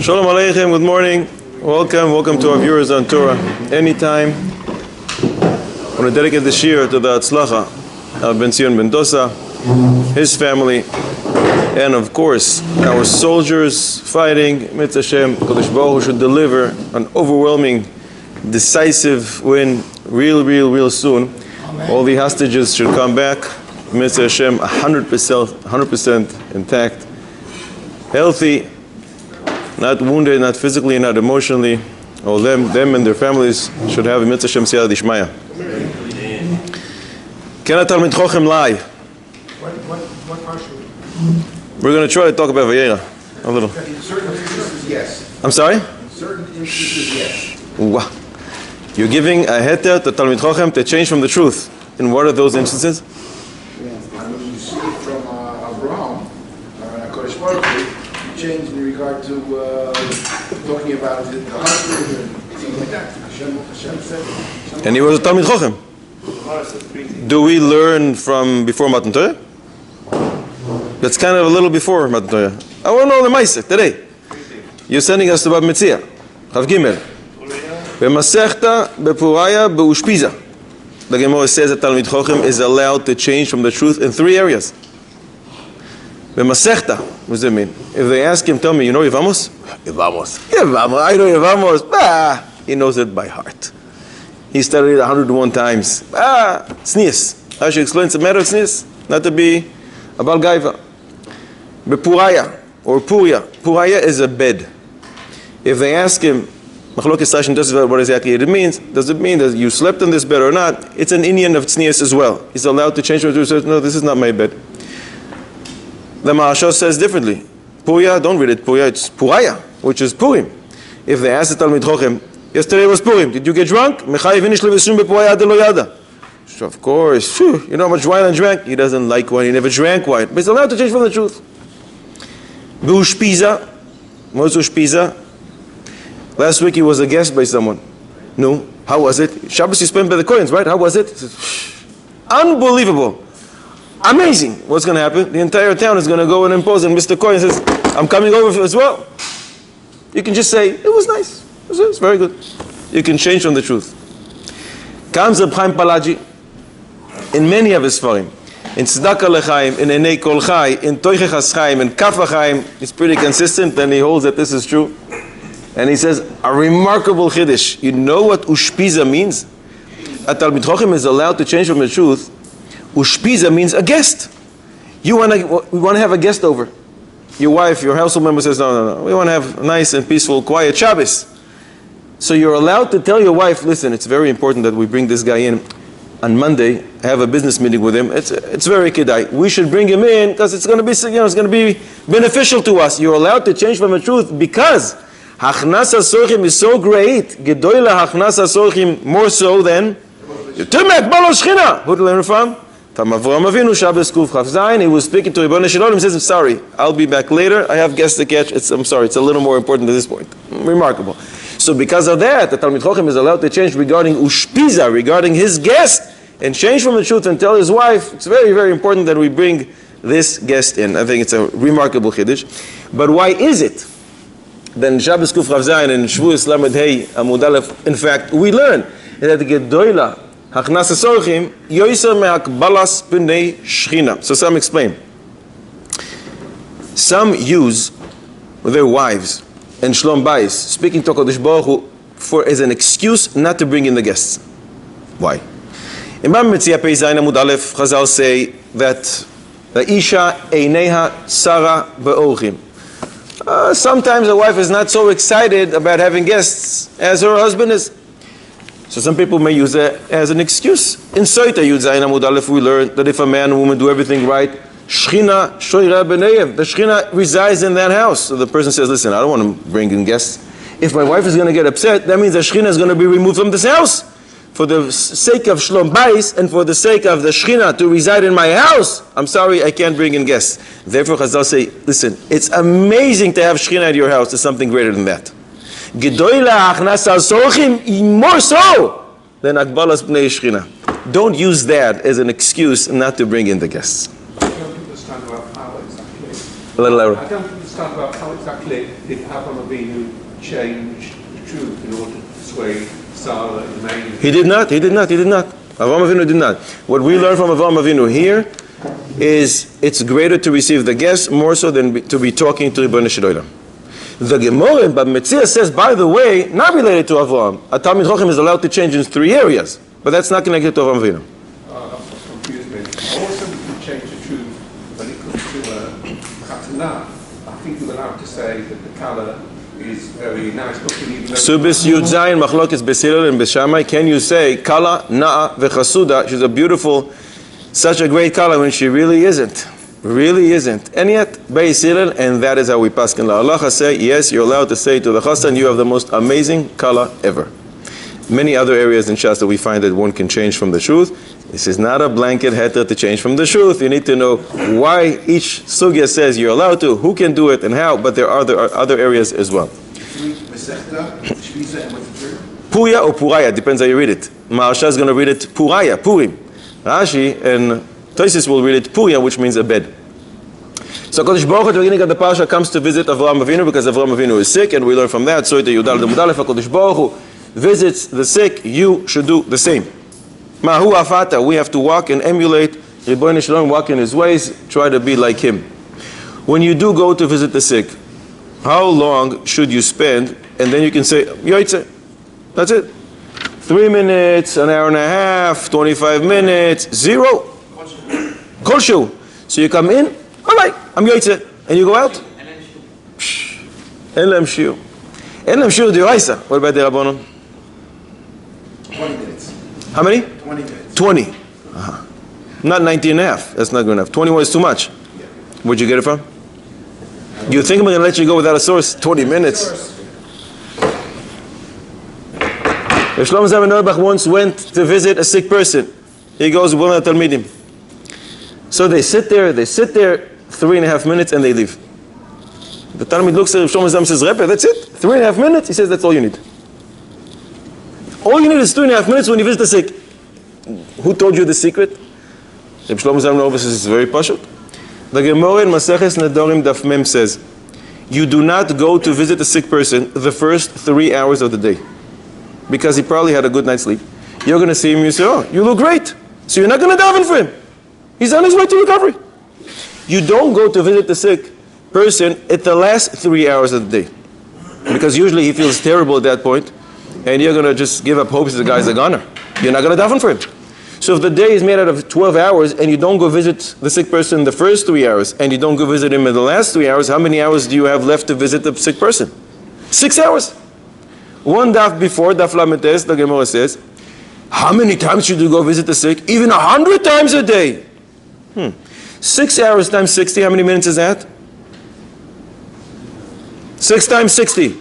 Shalom Aleichem, good morning. Welcome to our viewers on Torah. Anytime. I want to dedicate this year to the Atzlacha of Ben Zion Ben Dosa, his family, and of course our soldiers fighting. Mitzvah Hashem, Kodesh Baruch Hu should deliver an overwhelming, decisive win real soon. Amen. All the hostages should come back. Mitzvah Hashem, 100% intact, healthy, not wounded, not physically, not emotionally. All them and their families should have a Mitzvah Hashem Siyata Dishmaya. Can a Talmid Chochem lie? What partially? We're going to try to talk about Vayeira a little. In certain instances, yes. I'm sorry? In certain instances, yes. Wow. You're giving a heter to Talmid Chochem to change from the truth. And what are those instances? I mean, you see it from Abraham, Kodesh Baruch Hu, he changed in regard to talking about the husband and things like that. Hashem said. And he was a Talmid Chochem. Do we learn from before Matan Torah? That's kind of a little before Matan Torah. I want to know the Maaseh today. You're sending us to Bab Metzia, Chav Gimel. B'masechta, b'puraya, b'ushpiza. The Gemara says that Talmid Chochem is allowed to change from the truth in 3 areas. B'masechta, what does that mean? If they ask him, tell me, you know Yevamos? Yevamos, I know Yevamos. He knows it by heart. He studied it 101 times. Tznius. I should explain it's a matter of tznius, not to be a Bal Gaiva. B'puraya, or Puria. Puraya is a bed. If they ask him, what exactly it means? Does it mean that you slept in this bed or not? It's an Indian of tznius as well. He's allowed to change. No, this is not my bed. The Maharsha says differently. Puya, don't read it Puya, it's Puraya, which is Purim. If they ask the Talmid Chochem, yesterday was Purim, did you get drunk? Of course, you know how much wine I drank? He doesn't like wine, he never drank wine. But he's allowed to change from the truth. B'ushpiza, what's ushpiza? Last week he was a guest by someone. No, how was it? Shabbos you spent by the Koyens, right? How was it? Unbelievable. Amazing. What's going to happen? The entire town is going to go and impose, and Mr. Koyen says, I'm coming over as well. You can just say, it was nice. It's very good. You can change from the truth. Comes Reb Chaim Palaji in many of his Sfarim. In Tzedakah L'Chaim, in Enei Kol Chai, in Toichechas Chaim, in Kaf HaChaim. He's pretty consistent, and he holds that this is true. And he says, a remarkable chiddush. You know what ushpiza means? A Talmid Chochem is allowed to change from the truth. Ushpiza means a guest. We want to have a guest over. Your wife, your household member says, no. We want to have a nice and peaceful, quiet Shabbos. So you're allowed to tell your wife, listen, it's very important that we bring this guy in on Monday. I have a business meeting with him. It's very kedai. We should bring him in because it's going to be, it's going to be beneficial to us. You're allowed to change from the truth because Hachnasa Sorchim is so great. Gedoyla Hachnasa Sorchim more so than Tumek Balo Shchina. Who to learn from? Tam Avram Avinu Shabbos Kuf Chaf Zayin. He was speaking to Ribono Shel Olam. He says, I'm sorry, I'll be back later. I have guests to catch. I'm sorry, it's a little more important at this point. Remarkable. So because of that, the Talmid Chochem is allowed to change regarding Ushpiza, regarding his guest, and change from the truth and tell his wife, it's very important that we bring this guest in. I think it's a remarkable chiddush. But why is it? Then Shabbos Kuf Rav Zayin and Shvuos Lamed Hey Amud Aleph, in fact, we learn that Gedoyla Hachnas Sorchim Yoiser Me'akbalas B'nei Shchina. So some explain. Some use their wives and Shlom Bayis, speaking to Kodesh Baruch Hu, as an excuse not to bring in the guests. Why? In Bab Metzia Pei Zayin Amud Aleph, Chazal say that the Isha Eineha Sara Be'orchim. Sometimes a wife is not so excited about having guests as her husband is. So some people may use it as an excuse. In Soita Yud Zayin Amud Aleph we learn that if a man and woman do everything right, Shchina Shoira B'neiv, the Shchina resides in that house. So the person says, listen, I don't want to bring in guests. If my wife is going to get upset, that means the Shchina is going to be removed from this house. For the sake of Shlom Bayis and for the sake of the Shechina to reside in my house, I'm sorry, I can't bring in guests. Therefore, Chazal say, listen, it's amazing to have Shechina at your house. There's something greater than that. Gedoyla achnas al sorchim, more so than akbalas b'nei Shechina. Don't use that as an excuse not to bring in the guests. A little louder. understand about how exactly did Avraham Avinu change the truth in order to persuade Sarah and the maid? He did not. Avraham Avinu did not. What we learn from Avraham Avinu here is it's greater to receive the guest more so than to be talking to Ribono Shel Olam. The Gemara, but Metzia says, by the way, not related to Avraham. A Talmid Chacham is allowed to change in 3 areas, but that's not connected to Avraham Avinu. That's what confused me. Also, we can change the truth when it comes to Khatana. I think we're allowed to say that the Kala is very nice looking, even though... Subis Yud Zayin Machlokes Beis and Beis. Can you say Kala Na'a Vechasuda? She's a beautiful, such a great Kala when she really isn't. Really isn't. And yet, Beis Hillel, and that is how we paskin la halacha say, yes, you're allowed to say to the chassan, you have the most amazing Kala ever. Many other areas in Shas that we find that one can change from the truth. This is not a blanket heter to change from the truth. You need to know why each sugya says you're allowed to, who can do it, and how, but there are other areas as well. Puya or Puraya, depends how you read it. Maharsha is going to read it Puraya, Purim. Rashi and Tosis will read it Puya, which means a bed. So Kodesh Baruch Hu at the beginning of the Pasha comes to visit Avraham Avinu because Avraham Avinu is sick, and we learn from that. So the Yudal Mudalef Kodesh Baruch Hu visits the sick, you should do the same. Mahu Afata, we have to walk and emulate Ribono Shel Olam, walk in his ways, try to be like him. When you do go to visit the sick, how long should you spend? And then you can say, Yoitze. That's it. 3 minutes, an hour and a half, 25 minutes, 0. Kolshu. So you come in, all right, I'm Yoitze. And you go out? En lem shiur. En lem shiur d'oraisa. What about the Rabbanon? 20 minutes. How many? 20 minutes. 20. Uh-huh. Not 19 and a half. That's not good enough. 21 is too much. Yeah. Where'd you get it from? You think I'm going to let you go without a source? 20 minutes. If Shlomo Zalman Auerbach once went to visit a sick person, he goes, "Well, Talmidim." So they sit there 3.5 minutes, and they leave. The Talmid looks at Shlomo Zalman and says, "Rebbe, that's it? 3.5 minutes?" He says, "That's all you need. All you need is 3.5 minutes when you visit the sick." Who told you the secret? Reb Shlomo Zalman Auerbach says it's very pashut. The Gemara in Maseches Nedarim Daf Mem says, you do not go to visit a sick person the first 3 hours of the day, because he probably had a good night's sleep. You're going to see him and you say, "Oh, you look great." So you're not going to daven for him. He's on his way to recovery. You don't go to visit the sick person at the last 3 hours of the day, because usually he feels terrible at that point, and you're going to just give up hope that the guy's a goner. You're not going to daven for him. So if the day is made out of 12 hours and you don't go visit the sick person in the first 3 hours and you don't go visit him in the last 3 hours, how many hours do you have left to visit the sick person? 6 hours. One daf before, daf Lametes, the Gemara says, how many times should you go visit the sick? Even 100 times a day. 6 hours times 60, how many minutes is that? 6 times 60.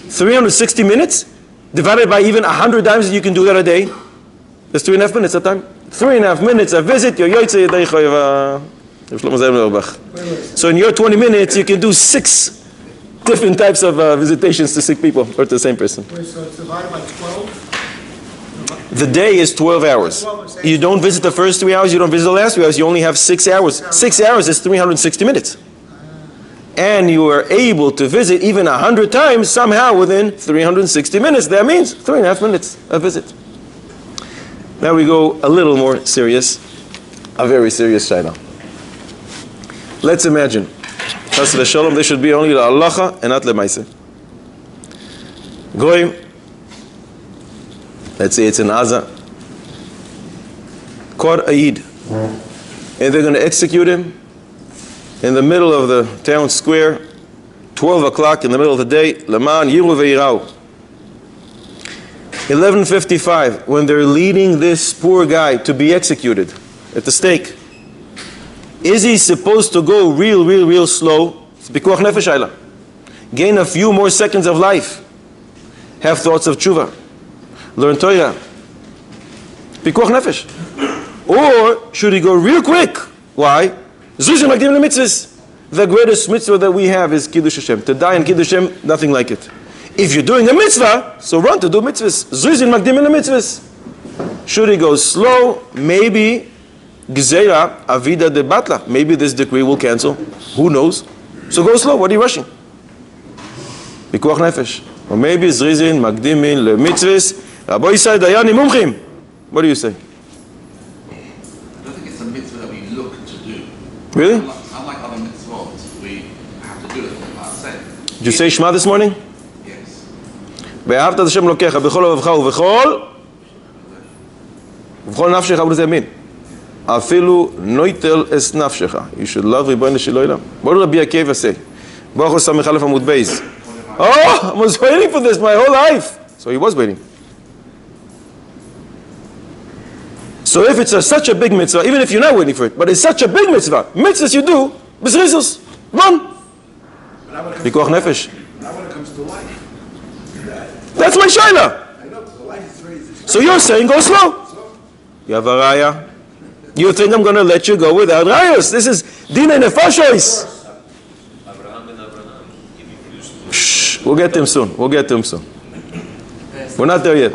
360 minutes? Divided by even 100 times, you can do that a day. That's 3.5 minutes a time. 3.5 minutes a visit, you're Yoitze Yedei Choyva. So in your 20 minutes, you can do 6 different types of visitations to sick people, or to the same person. Wait, so it's divided by 12? The day is 12 hours. You don't visit the first 3 hours, you don't visit the last 3 hours, you only have 6 hours. 6 hours is 360 minutes. And you are able to visit even 100 times somehow within 360 minutes. That means 3.5 minutes a visit. Now we go a little more serious, a very serious shayla. Let's imagine, Chas v'sholom, there should be only la halacha and not lemaaseh. Goyim, let's say it's in Aza, caught a Yid, and they're going to execute him in the middle of the town square, 12 o'clock in the middle of the day, Leman Yiru Vayeira. 11:55, when they're leading this poor guy to be executed at the stake, is he supposed to go real slow? It's Pikuach Nefesh Ayla. Gain a few more seconds of life. Have thoughts of tshuva. Learn Torah. Pikuach Nefesh. Or should he go real quick? Why? Zuzim Magdim LeMitzvahs. The greatest mitzvah that we have is Kiddush Hashem. To die in Kiddush Hashem, nothing like it. If you're doing a mitzvah, so run to do mitzvahs. Zuzim Magdim LeMitzvahs. Should he go slow? Maybe Gzeira Avida de Batla. Maybe this decree will cancel. Who knows? So go slow. What are you rushing? Pikuach nefesh. Or maybe zrizin, magdimin, lemitzvahs. Rabbi Yisai Dayani mumchim. What do you say? I don't think it's a mitzvah that we look to do. Really? Unlike other mitzvot, we have to do it for our sake. Did you say Shema this morning? Yes. ואהבת את השם אלוקיך בכל לבבך ובכל נפשך. What does that mean? אפילו נויטל אס נפשך. You should love ריבונו של עולם. What did Rabbi Akiva say? ברוך הוא סמך א' עמוד בייז. Oh, I was waiting for this my whole life. So he was waiting. So if it's such a big mitzvah, even if you're not waiting for it, but it's such a big mitzvah, mitzvahs you do, b'zrizus, run. Pikuach nefesh. Now when it comes to life, That's my shaila. I know, the life is very... So you're saying go slow. You have a raya. You think I'm going to let you go without rayas? This is dinei nefashos. Shh, we'll get to him soon. We'll get to him soon. We're not there yet.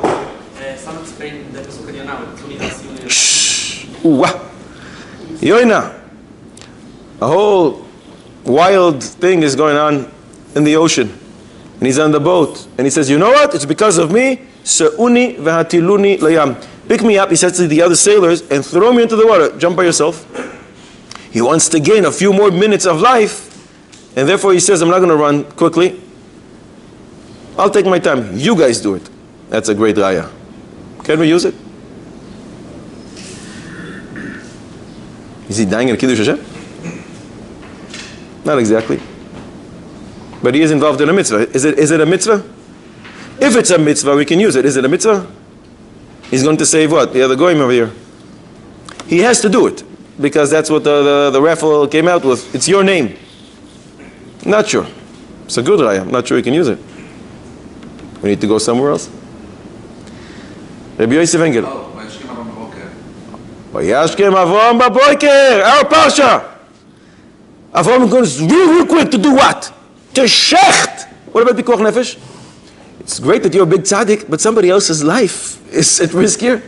Shh. Ooh-wah. Yoina. A whole wild thing is going on in the ocean. And he's on the boat. And he says, you know what? It's because of me. Se'uni v'hatiluni layam. Pick me up, he says to the other sailors, and throw me into the water. Jump by yourself. He wants to gain a few more minutes of life. And therefore he says, I'm not going to run quickly. I'll take my time. You guys do it. That's a great raya. Can we use it? Is he dying in a Kiddush Hashem? Not exactly. But he is involved in a mitzvah. Is it a mitzvah? If it's a mitzvah, we can use it. Is it a mitzvah? He's going to save what? The other goyim over here. He has to do it. Because that's what the raffle came out with. It's your name. Not sure. It's a good raya. I'm not sure we can use it. We need to go somewhere else. Rabbi Yosef Engel. Oh, Vayishkem Avram b'boker. Vayashkem Avram b'boker. Our Parsha. Avram goes real quick to do what? To shecht. What about Pikuach Nefesh? It's great that you're a big tzaddik, but somebody else's life is at risk here.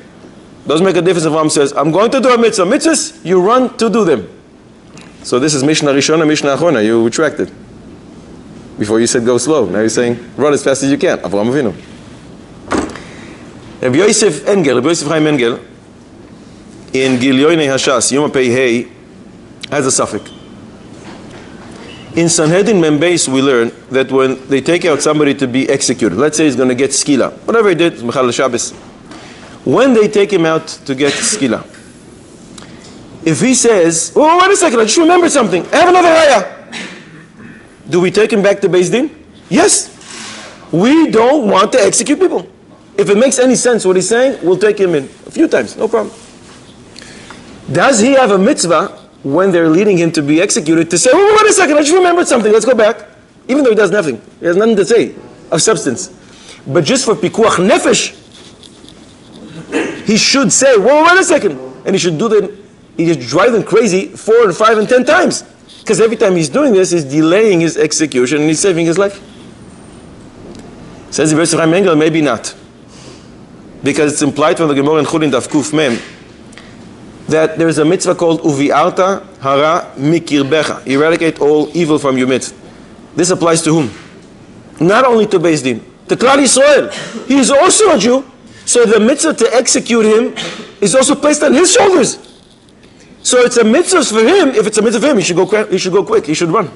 Doesn't make a difference if Avram says, I'm going to do a mitzvah. Mitzvahs, you run to do them. So this is Mishnah Rishona, Mishnah Achona. You retracted. Before you said go slow. Now you're saying run as fast as you can. Avram Avinu. Rabbi Yosef Engel, Rabbi Yosef Chaim Engel, in Gilyoinei Hashas, Yom Pei Hei, has a suffix. In Sanhedrin Membeis we learn that when they take out somebody to be executed, let's say he's going to get skila, whatever he did, Mechal Shabbos. When they take him out to get skila, if he says, oh, wait a second, I just remembered something, I have another raya. Do we take him back to Beis Din? Yes. We don't want to execute people. If it makes any sense what he's saying, we'll take him in a few times, no problem. Does he have a mitzvah when they're leading him to be executed to say, oh, wait a second, I just remembered something, let's go back? Even though he does nothing. He has nothing to say of substance. But just for pikuach nefesh, he should say, whoa, wait a second. And he should do that. He just drive them crazy 4 and 5 and 10 times. Because every time he's doing this, he's delaying his execution and he's saving his life. Says the verse of Chaim Engel, maybe not. Because it's implied from the Gemara in Chulin Daf Kuf Mem that there is a mitzvah called Uvi'arta hara mikirbecha. Eradicate all evil from your midst. This applies to whom? Not only to Beis Din, to Klal Yisrael. He is also a Jew. So the mitzvah to execute him is also placed on his shoulders. So it's a mitzvah for him. If it's a mitzvah for him, he should go quick. He should run.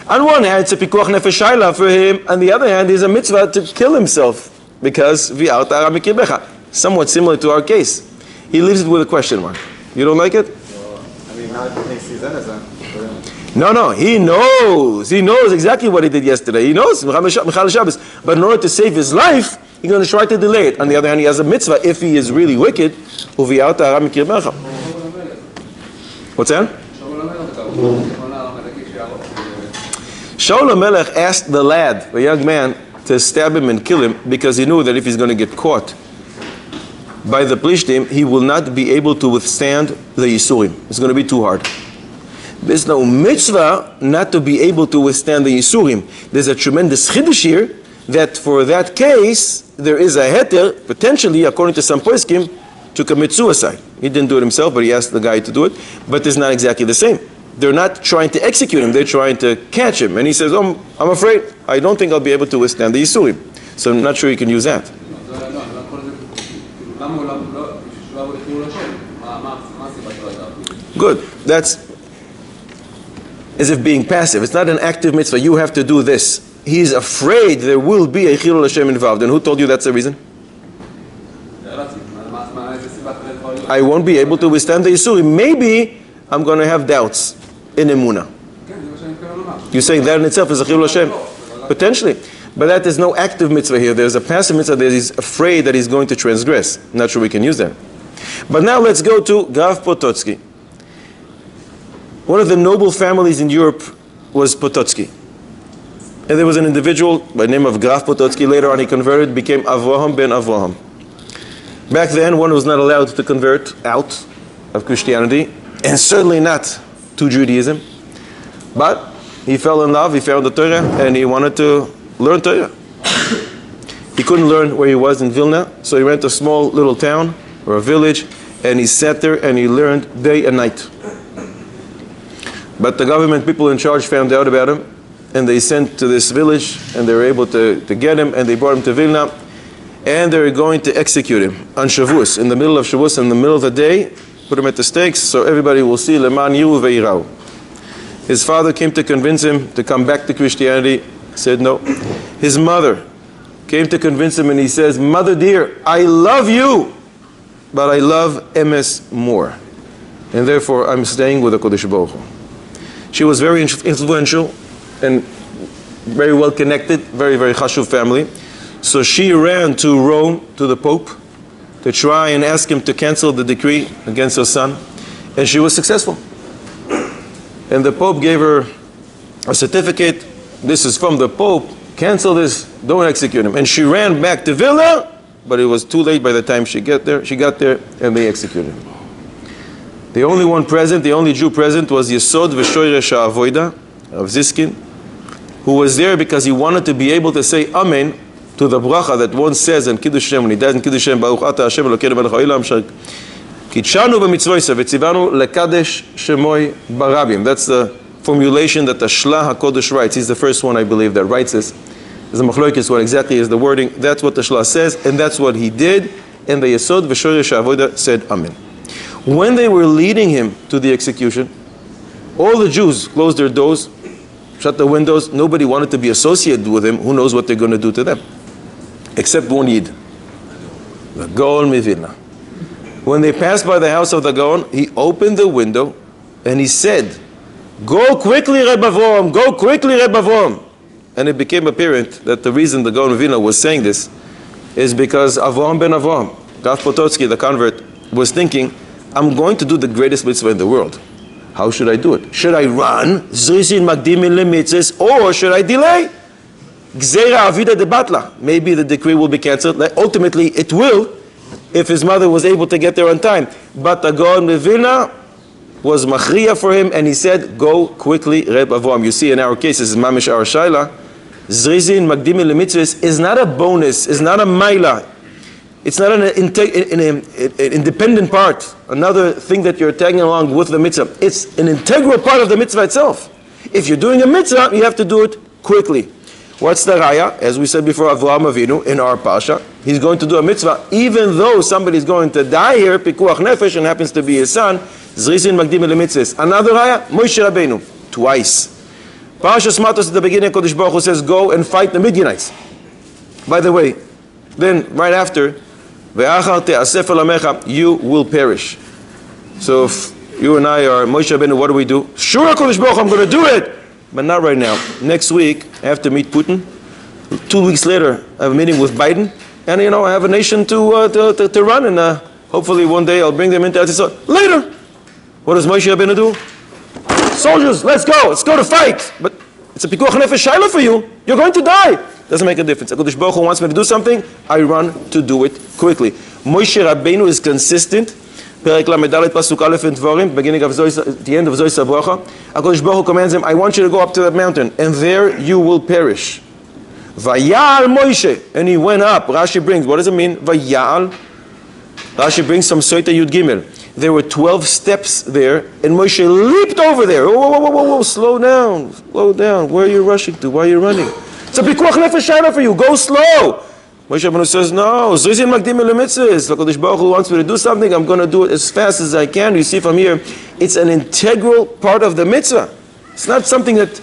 On one hand, it's a pikuach nefesh shayla for him. On the other hand, there's a mitzvah to kill himself because vi'arta hara mikirbecha. Somewhat similar to our case. He leaves it with a question mark. You don't like it? No, he knows. He knows exactly what he did yesterday. He knows, Mechal Shabbos. But in order to save his life, he's going to try to delay it. On the other hand, he has a mitzvah, if he is really wicked, Uvi'arta hara mikirbecha. What's that? Shaul HaMelech asked the lad, the young man, to stab him and kill him because he knew that if he's going to get caught by the Plishtim, he will not be able to withstand the Yisurim. It's going to be too hard. There's no mitzvah not to be able to withstand the Yisurim. There's a tremendous chiddush here that for that case, there is a heter, potentially, according to some poskim, to commit suicide. He didn't do it himself, but he asked the guy to do it. But it's not exactly the same. They're not trying to execute him, they're trying to catch him. And he says, oh, I'm afraid, I don't think I'll be able to withstand the Yisurim. So I'm not sure you can use that. Good. That's as if being passive. It's not an active mitzvah. You have to do this. He's afraid there will be a Chilul Hashem involved. And who told you that's the reason? I won't be able to withstand the Yisurim. Maybe I'm going to have doubts in Emunah. You're saying that in itself is a Chilul Hashem? Potentially. But that is no active mitzvah here. There's a passive mitzvah that he's afraid that he's going to transgress. Not sure we can use that. But now let's go to Graf Potocki. One of the noble families in Europe was Potocki. And there was an individual by the name of Graf Potocki. Later on he converted, became Avraham ben Avraham. Back then one was not allowed to convert out of Christianity, and certainly not to Judaism. But he fell in love, he found the Torah, and he wanted to learn Torah. He couldn't learn where he was in Vilna, so he went to a small little town or a village, and he sat there and he learned day and night. But the government people in charge found out about him, and they sent to this village, and they were able to get him, and they brought him to Vilna, and they were going to execute him on Shavuos, in the middle of Shavuos, in the middle of the day, put him at the stakes, so everybody will see Leman Yiru Vayeira. His father came to convince him to come back to Christianity, said no. His mother came to convince him, and he says, Mother dear, I love you, but I love Emes more, and therefore I'm staying with the Kodesh Baruch Hu. She was very influential and very well connected, very, very chashuv family. So she ran to Rome, to the Pope, to try and ask him to cancel the decree against her son. And she was successful. And the Pope gave her a certificate. This is from the Pope. Cancel this. Don't execute him. And she ran back to Vilna, but it was too late by the time she got there, and they executed him. The only one present, the only Jew present was Yesod V'Shoyresh HaAvoida of Ziskin, who was there because he wanted to be able to say Amen to the bracha that one says in Kiddush Hashem, when he dies in Kiddush Hashem, Baruch Ata Hashem Elokeinu melech haolam asher kitshanu b'mitzvosav v'tzivanu lekadesh shemoi barabim. That's the formulation that the Shlah HaKodesh writes. He's the first one, I believe, that writes this. There's a machlokes what exactly is the wording. That's what the Shlah says, and that's what he did. And the Yesod V'Shoyresh HaAvoida said Amen. When they were leading him to the execution, all the Jews closed their doors, shut the windows. Nobody wanted to be associated with him. Who knows what they're going to do to them? Except one Yid, the Gaon Mivilna. When they passed by the house of the Gaon, he opened the window and he said, Go quickly, Reb Avrom, go quickly, Reb Avrom. And it became apparent that the reason the Gaon Mivilna was saying this is because Avram ben Avram, Graf Potocki, the convert, was thinking, I'm going to do the greatest mitzvah in the world. How should I do it? Should I run, Zrizin Magdimin Lemitzes, or should I delay? Gzeira Avida de Batla. Maybe the decree will be cancelled. Ultimately, it will, if his mother was able to get there on time. But the Gaon Mivilna was machriya for him, and he said, Go quickly, Reb Avram. You see, in our case, this is Mamish our Shaila. Zrizin Magdimin Lemitzes is not a bonus, is not a maila. It's not an independent part, another thing that you're tagging along with the mitzvah. It's an integral part of the mitzvah itself. If you're doing a mitzvah, you have to do it quickly. What's the raya? As we said before, Avraham Avinu, in our Pasha, he's going to do a mitzvah, even though somebody's going to die here, Pikuach Nefesh, and happens to be his son, Zrizin Magdim Lemitzvos. Another raya, Moshe Rabbeinu, twice. Parashas Matos at the beginning, Kodesh Baruch Hu says, go and fight the Midianites. By the way, then right after, you will perish. So if you and I are Moshe Rabbeinu, what do? Sure, Kodesh Baruch Hu, I'm going to do it, but not right now. Next week, I have to meet Putin. 2 weeks later, I have a meeting with Biden, and I have a nation to run, and hopefully one day I'll bring them into Eretz Yisrael. Later, what does Moshe Rabbeinu do? Soldiers, let's go to fight. But it's a pikuach nefesh shaila for you. You're going to die. Doesn't make a difference. HaKadosh Baruch Hu wants me to do something, I run to do it quickly. Moshe Rabbeinu is consistent. Perek Lamedalet Pasuk Aleph in Dvarim, beginning of the end of Zois Bracha. HaKadosh Baruch Hu commands him, I want you to go up to that mountain, and there you will perish. Vayal Moshe, and he went up. Rashi brings, what does it mean? Vayal. Rashi brings some Soita Yud Gimel. there were 12 steps there, and Moshe leaped over there. Whoa, slow down. Where are you rushing to? Why are you running? It's a pikuach nefesh shana for you. Go slow. Moshe Rabbeinu says, no. Zrizin makdim l'mitzvahs. HaKadosh Baruch Hu wants me to do something. I'm going to do it as fast as I can. You see from here, it's an integral part of the mitzvah. It's not something that,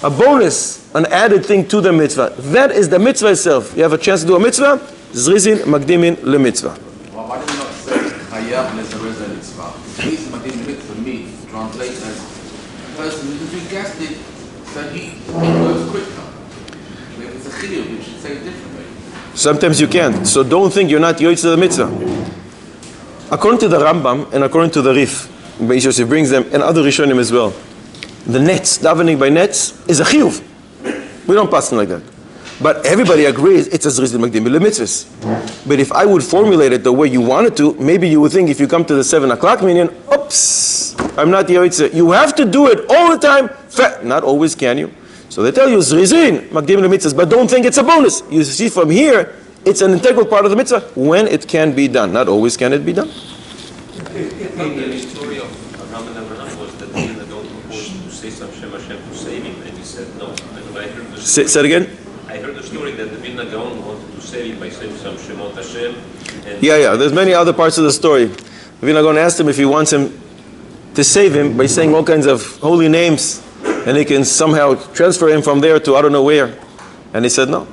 a bonus, an added thing to the mitzvah. That is the mitzvah itself. You have a chance to do a mitzvah, Zrizin makdimin l'mitzvah. Why do you not say Hayav Nezarez mitzvah? Zrizin makdimin l'mitzvah means, translate as a person who's enthusiastic, so he goes quicker. If it's a chiyuv, you should say it differently. Sometimes you can't. So don't think you're not yoytz to the mitzvah. According to the Rambam and according to the Rif, Beis Yosef brings them, and other Rishonim as well, the nets, davening by nets, is a chiyuv. We don't pass them like that. But everybody agrees it's a zrizin makdim l'mitzvahs. But if I would formulate it the way you wanted to, maybe you would think if you come to the 7 o'clock minyan, oops, I'm not yoytz. You have to do it all the time. Not always can you. So they tell you zrizin makdim l'mitzvahs, but don't think it's a bonus. You see from here, it's an integral part of the mitzvah when it can be done. Not always can it be done. The story of Abraham and Abraham was that they don't propose to say some Shem Hashem to save him, and he said no. And I heard the story, Say it again? I heard the story that the Vilna Gaon wanted to save him by saying some Shemot Hashem. And Yeah. There's many other parts of the story. Vilna Gaon asked him if he wants him to save him by saying all kinds of holy names, and he can somehow transfer him from there to I don't know where. And he said no.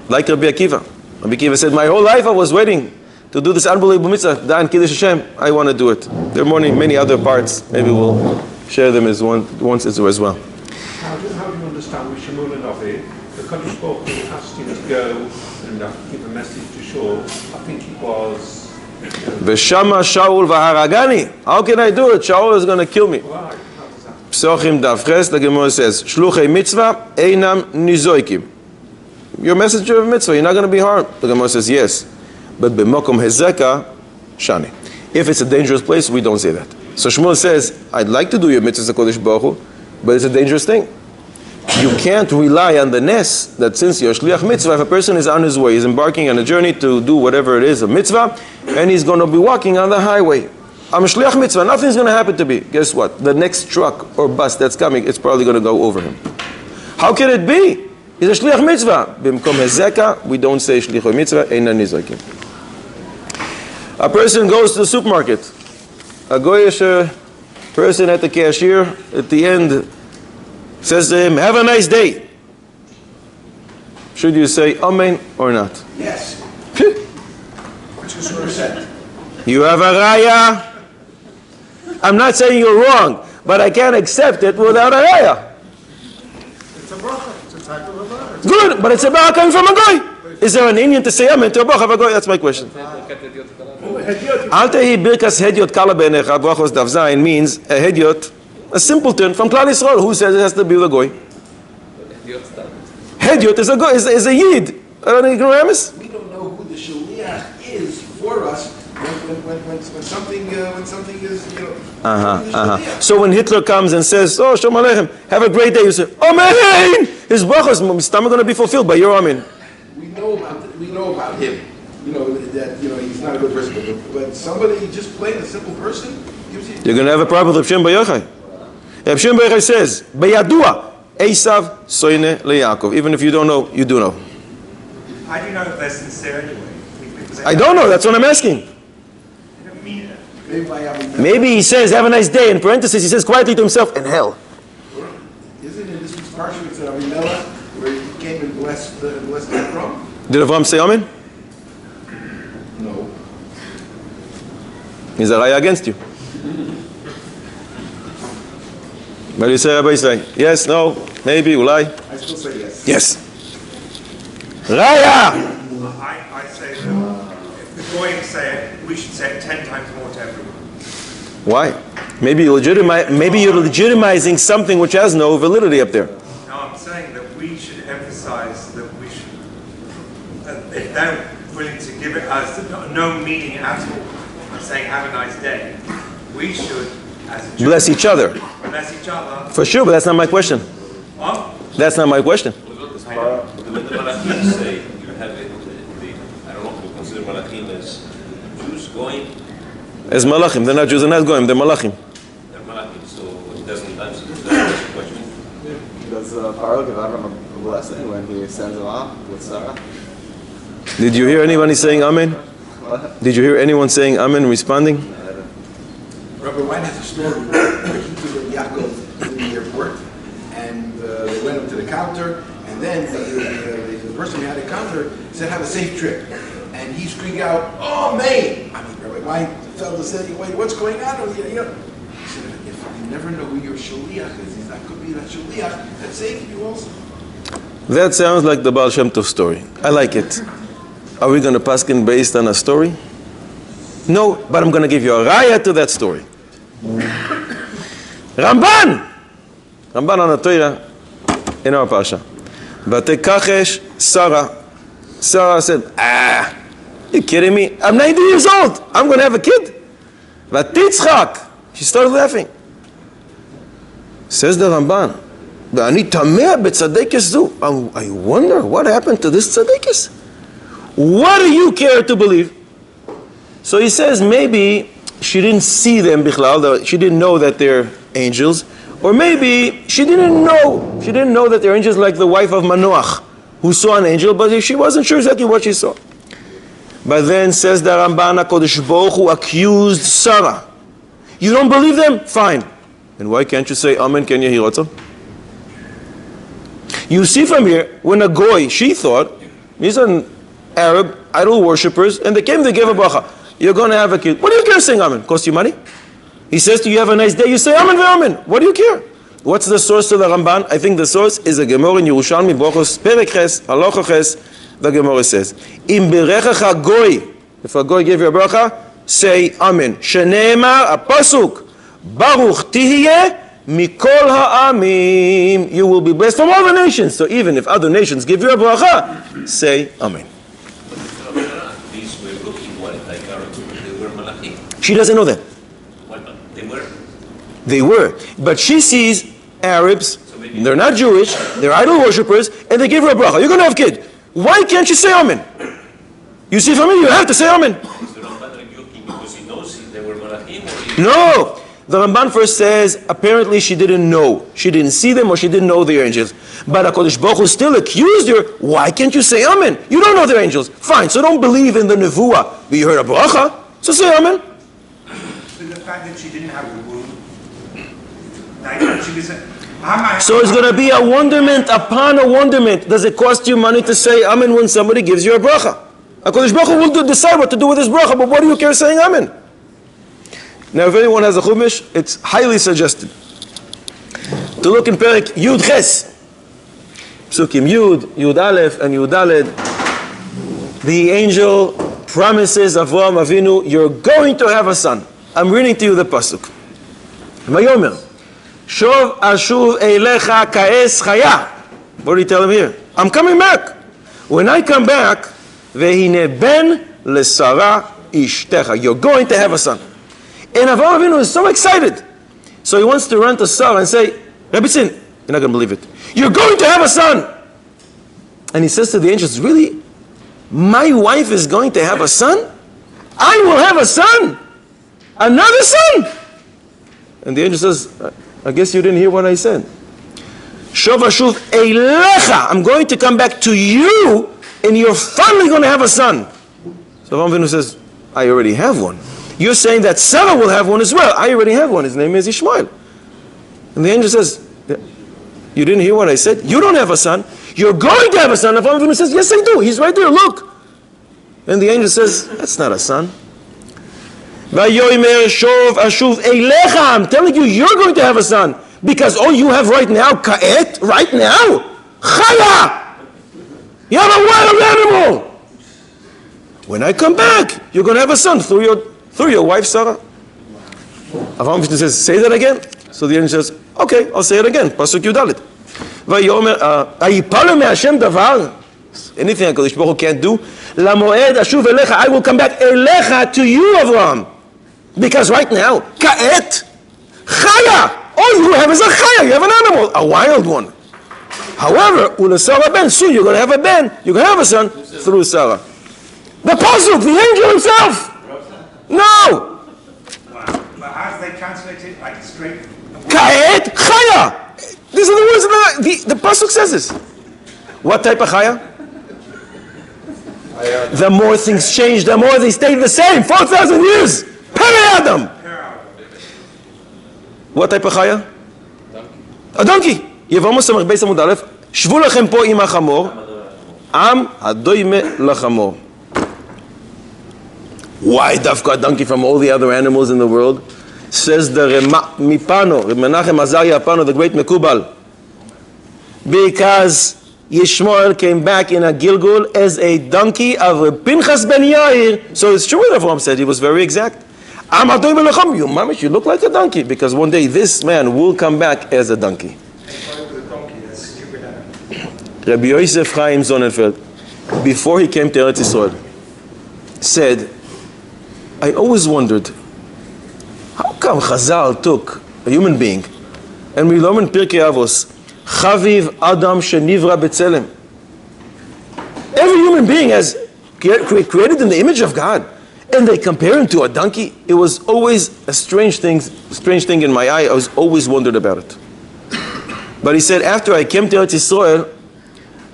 Like Rabbi Akiva. Rabbi Akiva said, my whole life I was waiting to do this unbelievable mitzvah, Dan Kiddush Hashem. I want to do it. There are many other parts. Maybe we'll share them as once as well. How do you understand with Shimon and Avi, the country spoke asked him to go and give a message to Shaul? I think it was... Veshama Shaul v'haragani. How can I do it? Shaul is going to kill me. Right, how does that? Psochim Daf Ches, the Gemara says, Shluchei mitzvah einam nizoikim. You're a messenger of mitzvah. You're not going to be harmed. The Gemara says yes. But b'mokom hezeka shani. If it's a dangerous place, we don't say that. So Shmuel says, I'd like to do your mitzvah Kodesh Baruch Hu, but it's a dangerous thing. You can't rely on the nes that since you're shliach mitzvah, if a person is on his way, he's embarking on a journey to do whatever it is, a mitzvah, and he's going to be walking on the highway. I'm a shliach mitzvah, nothing's going to happen to me. Guess what? The next truck or bus that's coming, it's probably going to go over him. How can it be? He's a shliach mitzvah. B'mkom hezeka, we don't say shliach mitzvah, einan nizakim. A person goes to the supermarket. A goyish person at the cashier, at the end, says to him, have a nice day. Should you say amen or not? Yes. Which is 100%. You have a raya. I'm not saying you're wrong, but I can't accept it without a raya. It's a bracha. It's a type of a bracha. Good, but it's a bracha coming from a goy. Is there an Indian to say amen to a bracha of a goy? That's my question. Al tehi birkas hediot kala b'einecha brachos daf zayin means a hediot, a simpleton from Klal Yisrael. Who says it has to be the goy? Hediot is a goy, is a yid. Are you ignoramus? We don't know who the shaliach is for us when something is, So when Hitler comes and says, oh, Shalom Aleichem, have a great day, you say, amen! His brachos, stomach going to be fulfilled by your amen. We know about him. You know that he's not a good person, but somebody just plain a simple person gives you. You're going to have a problem with Reb Shimon Bar Yochai. Reb Shimon Bar Yochai says, Beyadua, Esav soine leYaakov. Even if you don't know, you do know. How do you know if they're sincere anyway? Because I don't know, that's what I'm asking. they don't mean it. Maybe he says, have a nice day. In parentheses, he says quietly to himself, in hell. Isn't it this week's parsha with Avimelech where he came and blessed Ephraim? Did Avram say amen? No. He's a raya against you. But you say, Rabbi Israel, yes, no, maybe, ulai. I still say yes. Yes. Raya! I say that if the Goyim say it, we should say it 10 times more to everyone. Why? Maybe you're legitimizing something which has no validity up there. Now I'm saying that we should emphasize that we should, if they're willing to give it as no meaning at all, saying have a nice day, we should, as a Jew, Bless each other. bless each other. For sure, but that's not my question. What? That's not my question. When the Malachim say you have it, I don't know if we consider Malachim as Jews going, as malachim. They're not Jews, they're not goyim, they're malachim. They're malachim, so it doesn't answer the question. Does Paro give Avram a blessing when he sends him off with Sarah? Did you hear anybody saying amen? Did you hear anyone saying amen, responding? Rabbi Wein has a story where he took Yaakov to the airport, and they went up to the counter, and then the person who had the counter said, "Have a safe trip." And he screamed out, "Oh, man!" I mean, Rabbi Wein felt to say, "Wait, what's going on?" He said, "If you never know who your shaliach is, that could be that shaliach that saved you also." That sounds like the Baal Shem Tov story. I like it. Are we going to paskin based on a story? No, but I'm going to give you a raya to that story. Ramban on the Torah in our parsha. Vatekachesh Sarah. Sarah said, you kidding me? I'm 90 years old. I'm going to have a kid. Vatitzchak. She started laughing. Says the Ramban, I wonder what happened to this tzaddikus. What do you care to believe? So he says maybe she didn't see them bichlal, she didn't know that they're angels, or maybe she didn't know that they're angels, like the wife of Manoach, who saw an angel, but she wasn't sure exactly what she saw. But then says the Ramban, HaKadosh Baruch Hu accused Sarah. You don't believe them? Fine. And why can't you say Amen, Ken Yehirotzah? You see from here, when a goy, she thought, these are Arab idol worshippers, and they came to give a bracha. You're going to have a kid. What do you care saying Amen? Cost you money? He says to you, have a nice day. You say Amen ve'Amen. What do you care? What's the source to the Ramban? I think the source is a Gemara in Yerushalmi, Brachos, Perek Ches, Halacha Ches. The Gemara says, Im berechacha goy, if a goy gave you a bracha, say Amen. Sheneemar, a pasuk, Baruch tihiyeh mikol ha'amim. You will be blessed from all the nations. So even if other nations give you a bracha, say Amen. These were looking like Arabs, but they were malachim. She doesn't know that. What? They were? They were. But she sees Arabs, they're not Jewish, they're idol worshippers, and they give her a bracha. You're going to have a kid. Why can't you say Amen? You see from me, you have to say Amen. Is the Ramban rebuking because he knows they were malachim? Or he No! The Ramban first says, apparently she didn't know. She didn't see them or she didn't know they're angels. But HaKadosh Baruch Hu still accused her. Why can't you say Amen? You don't know they're angels. Fine, so don't believe in the nevuah. But you heard a bracha, so say Amen. But the fact that she didn't have a womb, like she was So it's going to be a wonderment upon a wonderment. Does it cost you money to say Amen when somebody gives you a bracha? HaKadosh Baruch Hu will decide what to do with his bracha, but what do you care saying Amen? Now, if anyone has a chumash, it's highly suggested to look in Perek Yud Ches, Psukim Yud, Yud Aleph, and Yud Daled. The angel promises Avraham Avinu, you're going to have a son. I'm reading to you the pasuk. Vayomer, Shov ashuv eilecha ka'es chaya. What do you tell him here? I'm coming back. When I come back, vehine ben lesara ishtecha. You're going to have a son. And Avraham Avinu is so excited. So he wants to run to Sarah and say, Rabbi Tzin, you're not going to believe it. You're going to have a son. And he says to the angels, really? My wife is going to have a son? I will have a son. Another son. And the angel says, I guess you didn't hear what I said. Shov ashuv eilecha. I'm going to come back to you and you're finally going to have a son. So Avraham Avinu says, I already have one. You're saying that Sarah will have one as well. I already have one. His name is Ishmael. And the angel says, you didn't hear what I said? You don't have a son. You're going to have a son. Avraham Avinu says, yes I do. He's right there. Look. And the angel says, that's not a son. Vayomer shov ashuv eilecha. I'm telling you, you're going to have a son. Because all you have right now, ka'et, right now, chaya. You have a wild animal. When I come back, you're going to have a son through your wife, Sarah. Avraham Avinu says, say that again. So the angel says, okay, I'll say it again. Pasuk Yudalit. Vayomer, ayipalu me'Hashem davar. Anything HaKadosh Baruch Hu can't do. Lamoed ashuv elecha. I will come back elecha to you, Avraham. Because right now, ka'et, chaya. All you have is a chaya. You have an animal, a wild one. However, ula Sarah ben, soon you're going to have a ben. You're going to have a son through Sarah. The pasuk, the angel himself. No. But how do they translate it? Like straight? Ka'et chaya. These are the words of the pasuk says this. What type of chaya? The more things change, the more they stay the same. 4,000 years. Peri Adam. What type of chaya? A donkey. יבוא סמך בייס עמוד א', שבו לכם פה עם החמור, עם הדוימה לחמור. Why dafka a donkey from all the other animals in the world? Says the Mipano, Menachem Azariah Pano, the great Mekubal. Because Yishmael came back in a Gilgul as a donkey of Pinchas ben Yair. So it's true what Avraham said, he was very exact. Am hadoyme lacham, you mamish, you look like a donkey. Because one day this man will come back as a donkey. Rabbi Yosef Chaim Sonnenfeld, before he came to Eretz Yisrael, said, I always wondered, how come Chazal took a human being and we learn in Pirkei Avos, Chaviv Adam Shenivra B'Tzelem. Every human being has created in the image of God, and they compare him to a donkey. It was always a strange thing in my eye. I was always wondered about it. But he said, after I came to Eretz Yisrael,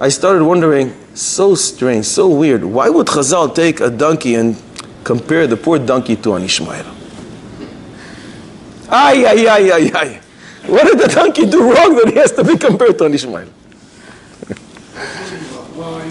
I started wondering, so strange, so weird. Why would Chazal take a donkey and compare the poor donkey to an Ishmael? Ay, ay, ay, ay, ay. What did the donkey do wrong that he has to be compared to an Ishmael? Why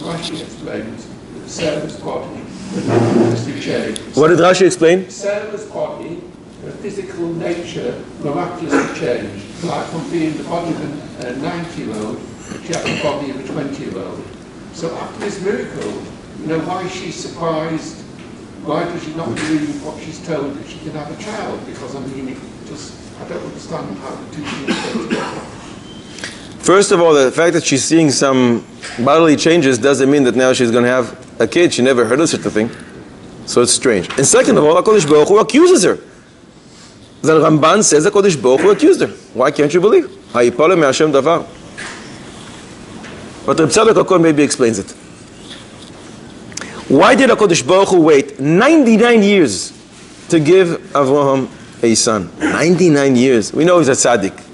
Rashi explains that Sarah's body miraculously changed. What did Rashi explain? Sarah's body, her physical nature, miraculously changed. Like from being the body of a 90-year-old, she had the body of a 20-year-old. So after this miracle, why is she surprised? Why does she not believe what she's told that she can have a child? Because I don't understand how the two things go together. First of all, the fact that she's seeing some bodily changes doesn't mean that now she's going to have a kid. She never heard of such a thing. So it's strange. And second of all, HaKadosh Baruch Hu accuses her. The Ramban says HaKadosh Baruch Hu accused her. Why can't you believe? Ha'ipale me'Hashem davar. But Reb Tzadok HaKohen maybe explains it. Why did HaKadosh Baruch Hu wait 99 years to give Avraham a son? 99 years. We know he's a tzaddik.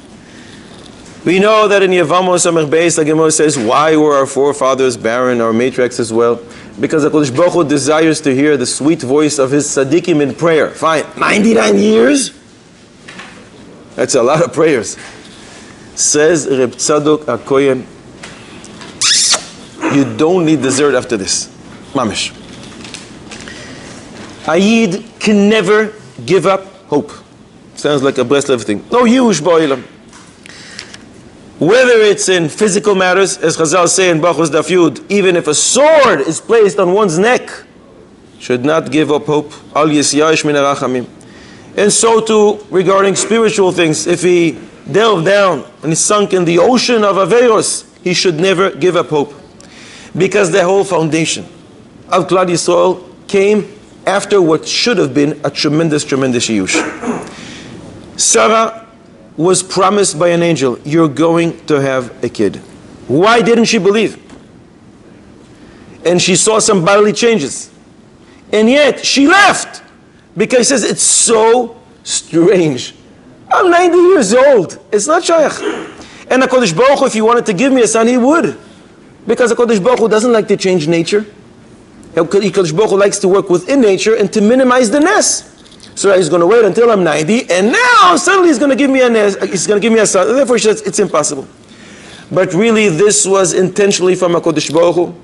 We know that in Yevamos Samech Beis, the Gemara says, why were our forefathers barren or matriarchs as well? Because HaKadosh Baruch Hu desires to hear the sweet voice of his tzaddikim in prayer. Fine. 99 years? That's a lot of prayers. Says Reb Tzadok HaKohen, you don't need dessert after this. Mamish. A Yid can never give up hope. Sounds like a Breslev thing. No yush ba'olam. Whether it's in physical matters, as Chazal say in Bachos Daf Yud, even if a sword is placed on one's neck, should not give up hope. Al yisyayish min harachamim. And so too, regarding spiritual things, if he delved down and he sunk in the ocean of Aveiros, he should never give up hope. Because the whole foundation of Klal Yisrael came after what should have been a tremendous, tremendous Yush. Sarah was promised by an angel, you're going to have a kid. Why didn't she believe? And she saw some bodily changes. And yet she left. Because he says, it's so strange. I'm 90 years old. It's not shaykh. And HaKadosh Baruch Hu, if he wanted to give me a son, he would. Because HaKadosh Baruch Hu doesn't like to change nature. HaKadosh Baruch Hu likes to work within nature and to minimize the ness. So he's going to wait until I'm 90, and now suddenly he's going to give me a ness. He's going to give me a son. Therefore, he says it's impossible. But really, this was intentionally from HaKadosh Baruch Hu,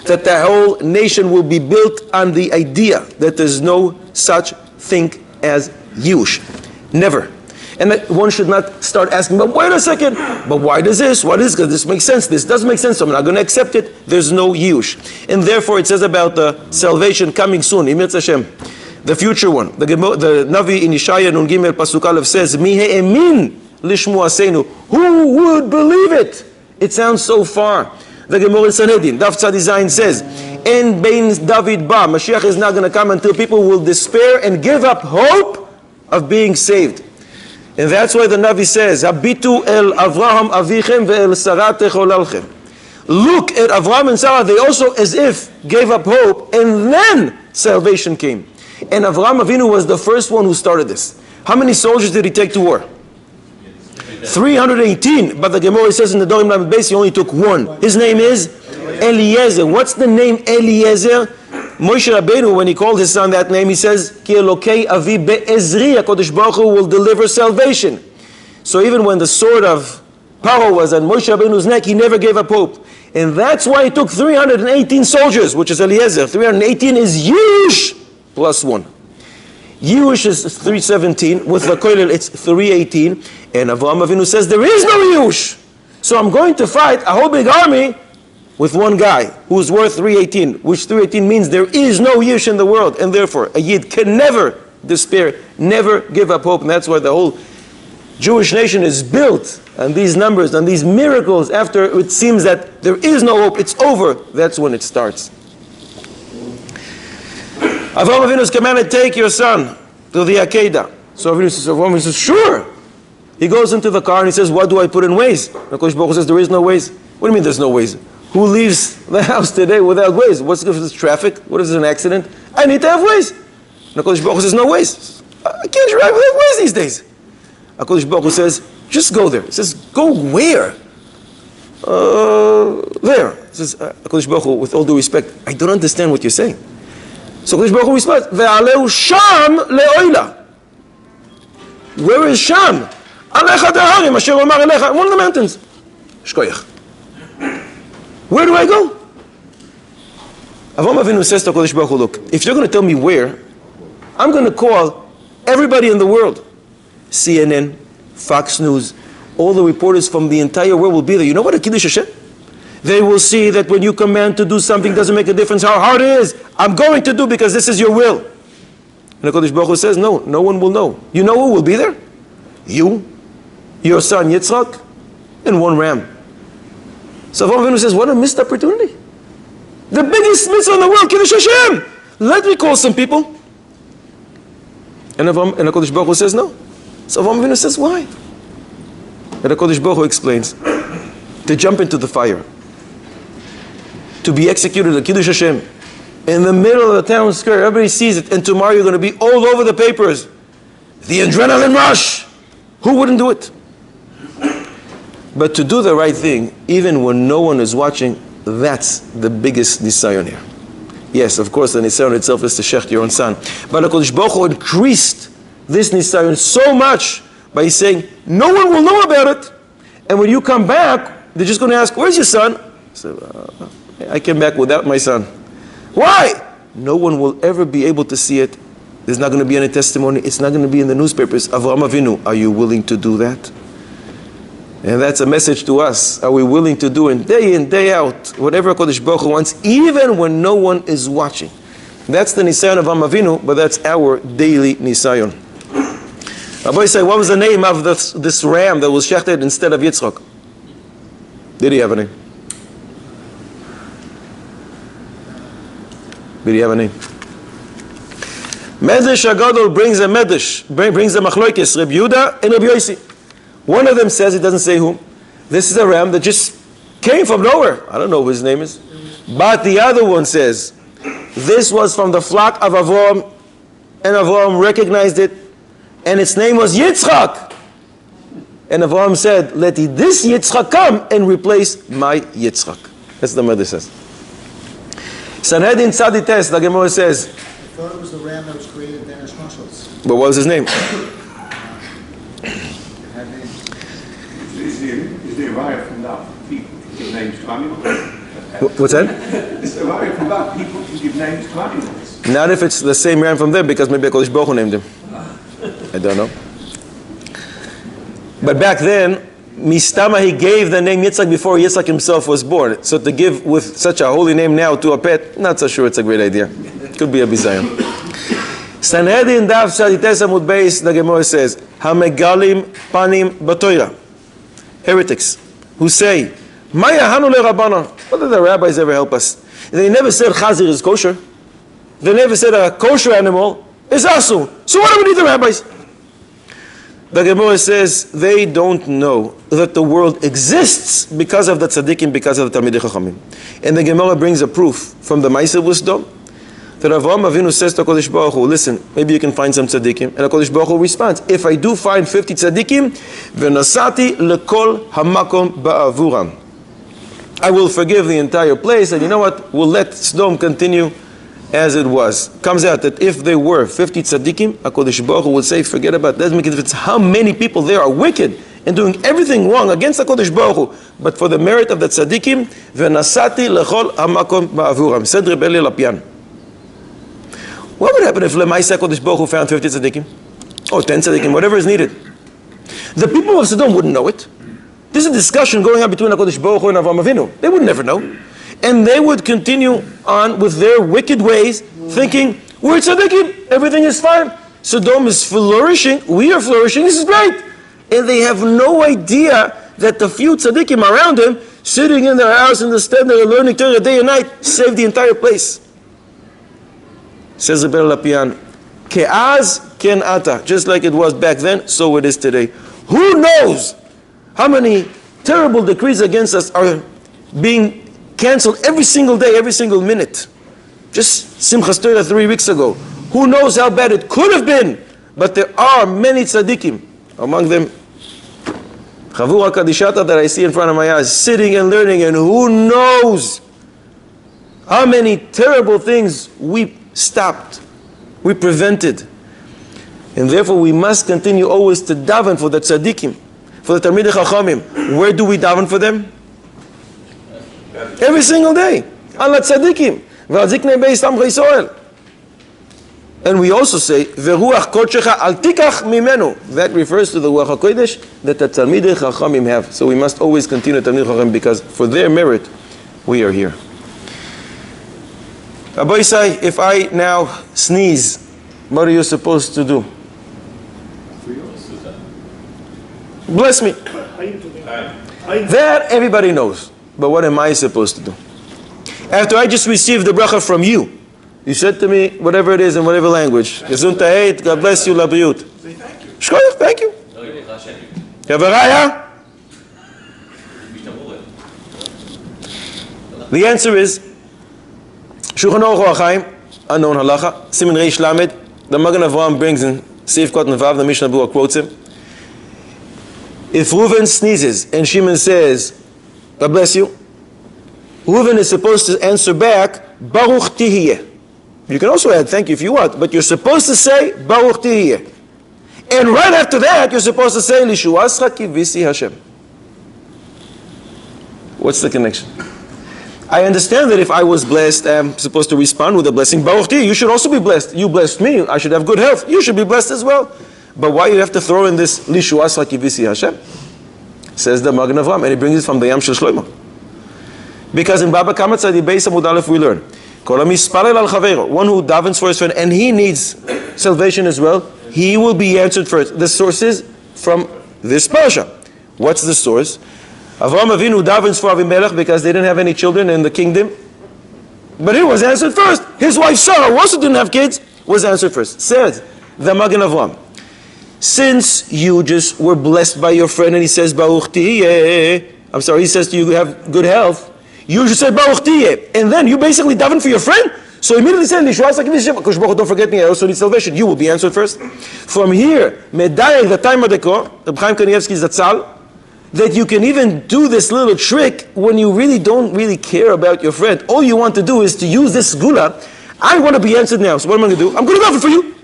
that the whole nation will be built on the idea that there's no such thing as Yush. Never. And that one should not start asking, but wait a second, but why does this? What is this? This makes sense. This doesn't make sense, so I'm not going to accept it. There's no Yush. And therefore, it says about the salvation coming soon, Imirtz Hashem. The future one. The Navi in Yeshaya Nun Gimel Pasuk Aleph says, Mi he'emin lishmu asenu. Who would believe it? It sounds so far. The Gemara in Sanhedrin, Daf Tzadi Zayin says, En bein David ba. Mashiach is not going to come until people will despair and give up hope of being saved. And that's why the Navi says, Habitu el Avraham avichem ve'el Sarah techolalchem. Look at Avraham and Sarah, they also as if gave up hope, and then salvation came. And Avraham Avinu was the first one who started this. How many soldiers did he take to war? 318. But the Gemara says in the Dorim Lamed Beis he only took one. His name is Eliezer. What's the name Eliezer? Moshe Rabbeinu, when he called his son that name, he says, Ki Elokei Avi Be'ezri, HaKadosh Baruch Hu will deliver salvation. So even when the sword of Paro was on Moshe Rabbeinu's neck, he never gave up hope. And that's why he took 318 soldiers, which is Eliezer. 318 is Yush plus one. Yush is 317. With the Koilel, it's 318. And Avraham Avinu says, there is no Yush. So I'm going to fight a whole big army with one guy who's worth 318, which 318 means there is no Yush in the world. And therefore, a Yid can never despair, never give up hope. And that's why the whole Jewish nation is built on these numbers, on these miracles. After it seems that there is no hope, it's over, that's when it starts. Avraham Avinu is commanded, take your son to the Akedah. So Avraham says, sure. He goes into the car and he says, what do I put in Waze? HaKadosh Baruch Hu says, there is no Waze. What do you mean there's no Waze? Who leaves the house today without Waze? What's if it's traffic? What if it's an accident? I need to have Waze. HaKadosh Baruch Hu says, no Waze. I can't drive without Waze these days. HaKadosh Baruch Hu says, just go there. He says, go where? There. He says, HaKadosh Baruch Hu, with all due respect, I don't understand what you're saying. So HaKadosh Baruch Hu responds, Ve'aleu Sham le'oila. Where is Sham? Alecha de'harim asher omar elecha. One of the mountains. Shkoyach. Where do I go? Avraham Avinu says to HaKadosh Baruch Hu, look, if you're going to tell me where, I'm going to call everybody in the world. CNN, Fox News, all the reporters from the entire world will be there. You know what a Kiddush Hashem? They will see that when you command to do something, doesn't make a difference how hard it is. I'm going to do because this is your will. And HaKadosh Baruch Hu says, no, no one will know. You know who will be there? You, your son Yitzchak, and one ram. So Avraham Avinu says, what a missed opportunity. The biggest mitzvah in the world, Kiddush Hashem. Let me call some people. And HaKadosh Baruch Hu says, no. So Avraham Avinu says, why? And HaKadosh Baruch Hu explains, to jump into the fire, to be executed at Kiddush Hashem, in the middle of the town square, everybody sees it, and tomorrow you're going to be all over the papers. The adrenaline rush. Who wouldn't do it? But to do the right thing, even when no one is watching, that's the biggest nisayon here. Yes, of course, the nisayon itself is to shech your own son. But HaKadosh Baruch Hu increased this nisayon so much by saying, no one will know about it. And when you come back, they're just going to ask, where's your son? So, I came back without my son. Why? No one will ever be able to see it. There's not going to be any testimony. It's not going to be in the newspapers. Avraham Avinu, are you willing to do that? And that's a message to us. Are we willing to do it day in, day out, whatever HaKadosh Baruch Hu wants, even when no one is watching? That's the Nisayon of Avraham Avinu, but that's our daily Nisayon. Rabbi say, what was the name of this ram that was shechted instead of Yitzchak? Did he have a name? Did he have a name? Medrash Agadol brings a medrash, brings a machlokes, Reb Yehuda and Reb Yosi. One of them says, it doesn't say whom, this is a ram that just came from nowhere. I don't know what his name is. But the other one says, this was from the flock of Avraham, and Avraham recognized it, and its name was Yitzchak. And Avraham said, let this Yitzchak come and replace my Yitzchak. That's the medrash says. Sanhedrin Tzadites, the Gemara says, I thought it was the ram that was created then as muscles. but what was his name? Is the arrival from that people to give names to animals? What's that? Is the arrival from that people to give names to animals? Not if it's the same ram from them, because maybe HaKadosh Baruch Hu named him. I don't know. But back then, Mistama, he gave the name Yitzchak before Yitzchak himself was born. So to give with such a holy name now to a pet, not so sure it's a great idea. Could be a bizayon. Sanhedrin Daf Shadites Amud Beis, the Gemara says, Hamegalim Panim B'Torah. Heretics who say, Maya Hanu leRabbana. What did the rabbis ever help us? They never said Chazir is kosher. They never said a kosher animal is asu. So what do we need the rabbis? The Gemara says they don't know that the world exists because of the tzaddikim, because of the Talmidei Chachamim. And the Gemara brings a proof from the Ma'aseh Vusdom that Avraham Avinu says to HaKadosh Baruch Hu, listen, maybe you can find some tzaddikim. And HaKadosh Baruch Hu responds, if I do find 50 tzaddikim, v'nasati lekol hamakom ba'avuram. I will forgive the entire place, and you know what? We'll let Sodom continue as it was. Comes out that if there were 50 tzaddikim, HaKadosh Baruch Hu would say, forget about that. Doesn't make a difference how many people there are wicked and doing everything wrong against HaKadosh Baruch Hu. But for the merit of the tzaddikim, v'nasati lechol hamakom ba'avuram. Said Rebbe Lapian. What would happen if Lemaisa HaKadosh Baruch Hu found 50 tzaddikim? Or 10 tzaddikim, whatever is needed. The people of Sodom wouldn't know it. There's a discussion going on between HaKadosh Baruch Hu and Avraham Avinu. They would never know. And they would continue on with their wicked ways, thinking, we're tzaddikim, everything is fine. Sodom is flourishing, we are flourishing, this is great. And they have no idea that the few tzaddikim around them, sitting in their house in the stead, they're learning Torah day and night, save the entire place. Says Rebbe Lapian, Ke'az ken ata, just like it was back then, so it is today. Who knows how many terrible decrees against us are being canceled every single day, every single minute? Just Simchas Torah 3 weeks ago. Who knows how bad it could have been? But there are many tzaddikim, among them Chavura Kadishata that I see in front of my eyes, sitting and learning, and who knows how many terrible things we stopped, we prevented. And therefore we must continue always to daven for the tzaddikim, for the Talmidei Chachamim. Where do we daven for them? Every single day. Al tzaddikim. V'al ziknei beis Amchei Yisrael. And we also say, V'ruach kodshecha al tikach mimenu. That refers to the Ruach HaKodesh that the Talmidei Chachamim have. So we must always continue Talmidei Chachamim because for their merit, we are here. Abba Yisai, if I now sneeze, what are you supposed to do? Bless me. That everybody knows. But what am I supposed to do? After I just received the bracha from you, you said to me, whatever it is in whatever language, Gesundheit, God bless you, Labriut. Say thank you. Shkoyach, thank you. Yavaraya? The answer is, Shulchan Aruch Hachaim, unknown halacha, Siman Reish Lamed, the Magen Avraham brings in Seif Kot Nevav, the Mishnah Berurah quotes him. If Reuven sneezes and Shimon says, God bless you, Reuven is supposed to answer back, Baruch Tihiyeh. You can also add thank you if you want, but you're supposed to say, Baruch Tihiyeh. And right after that, you're supposed to say, Lishuascha Kivisi Hashem. What's the connection? I understand that if I was blessed, I'm supposed to respond with a blessing. Baruch Tihiyeh, you should also be blessed. You blessed me, I should have good health. You should be blessed as well. But why you have to throw in this Lishuascha Kivisi Hashem? Says the Magen Avraham, and he brings it from the Yam Shel Shlomo. Because in Baba Kama Tzadi Beis Amud Aleph we learn, one who davens for his friend and he needs salvation as well, he will be answered first. The source is from this parasha. What's the source? Avraham Avinu davens for Avimelech because they didn't have any children in the kingdom, but he was answered first. His wife Sarah, who also didn't have kids, was answered first. Said the Magen Avraham, since you just were blessed by your friend and he says Baruch Tihiyeh, I'm sorry, he says to you, you have good health, you should say Baruch Tihiyeh, and then you basically daven for your friend. So immediately say, Kosh Baruch, don't forget me, I also need salvation. You will be answered first. From here, Medayek, the time of the Kor, Reb Chaim Kanievsky's Zatzal, that you can even do this little trick when you really don't really care about your friend. All you want to do is to use this gula. I want to be answered now. So what am I going to do? I'm going to daven for you.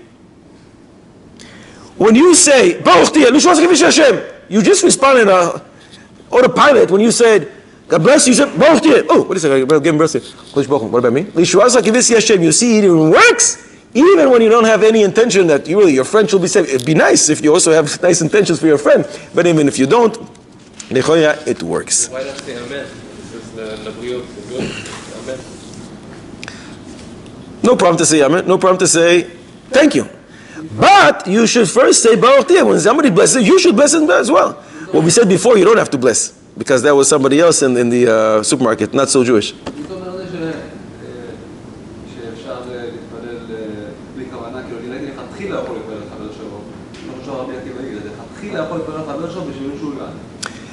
When you say Baruch Tihiyeh, Hashem, you just responded on autopilot when you said God bless you. You said Baruch Tihiyeh. Oh, what is it? I give him birthday. What about me? You see, it even works. Even when you don't have any intention that your friend should be saved. It'd be nice if you also have nice intentions for your friend. But even if you don't, it works. Why not say Amen? This is the Labriut, good. Amen. No problem to say Amen. No problem to say thank you. But you should first say Baruch Tihiyeh. When somebody blesses, you should bless him as well. What we said before, you don't have to bless. Because that was somebody else in the supermarket, not so Jewish.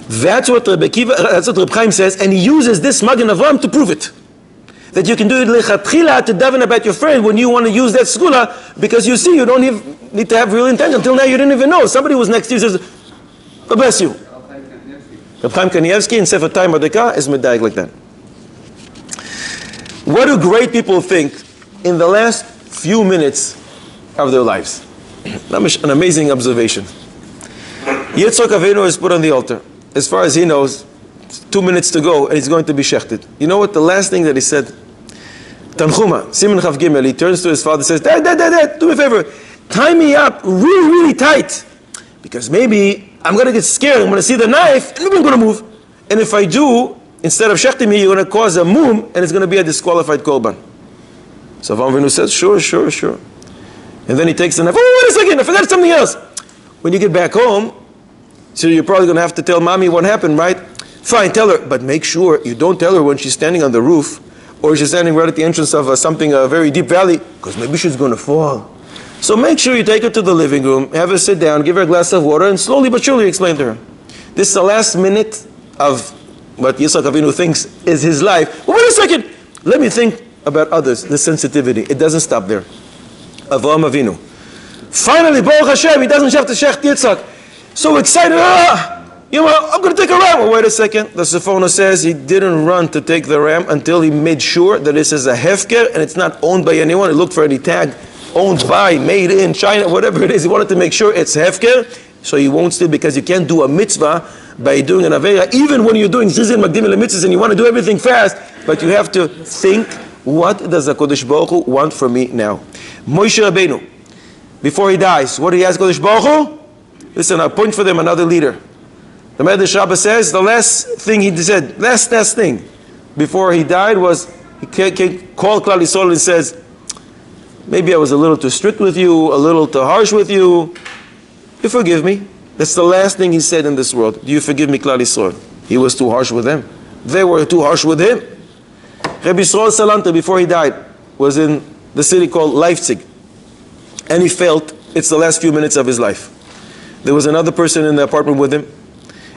That's what Reb Chaim says, and he uses this Magen Avraham to prove it. that you can do it lechatchila to daven about your friend when you want to use that segula, because you see, you don't need to have real intention. Until now, you didn't even know. Somebody was next to you says, God bless you. Reb Chaim Kanievsky in Sefer Time Mordechai is medayik like that. What do great people think in the last few minutes of their lives? An amazing observation. Yitzchak Avinu is put on the altar. As far as he knows, 2 minutes to go and he's going to be shechted. You know what the last thing that he said? Tanchuma, Siman Chav Gimel, he turns to his father and says, Dad, do me a favor. Tie me up really, really tight. Because maybe I'm going to get scared. I'm going to see the knife and maybe I'm going to move. And if I do, instead of shechting me, you're going to cause a mum and it's going to be a disqualified korban. So Avraham Avinu says, sure. And then he takes the knife. Oh, wait a second, I forgot something else. When you get back home, so you're probably going to have to tell mommy what happened, right? Fine, tell her, but make sure you don't tell her when she's standing on the roof or she's standing right at the entrance of a very deep valley, because maybe she's going to fall. So make sure you take her to the living room, have her sit down, give her a glass of water, and slowly but surely explain to her. This is the last minute of what Yitzchak Avinu thinks is his life. But wait a second, let me think about others, the sensitivity. It doesn't stop there. Avraham Avinu. Finally, Baruch Hashem, he doesn't have to shecht Yitzchak. So excited, I'm going to take a ram. Well, wait a second. The Sephona says he didn't run to take the ram until he made sure that this is a hefker and it's not owned by anyone. He looked for any tag, owned by, made in China, whatever it is. He wanted to make sure it's hefker, so he won't steal, because you can't do a mitzvah by doing an Vayeira, even when you're doing zizin magdim mitzvahs and you want to do everything fast, but you have to think, what does the Kodesh Baruch Hu want from me now? Moshe Rabbeinu, before he dies, what did he ask Kodesh Baruch Hu? Listen, I'll point for them another leader. The Medrash Rabbah says the last thing he said, last thing before he died was, he called Klal Yisrael and says, maybe I was a little too strict with you, a little too harsh with you. You forgive me. That's the last thing he said in this world. Do you forgive me, Klal Yisrael? He was too harsh with them. They were too harsh with him. Rabbi Yisrael Salanta, before he died, was in the city called Leipzig. And he felt it's the last few minutes of his life. There was another person in the apartment with him,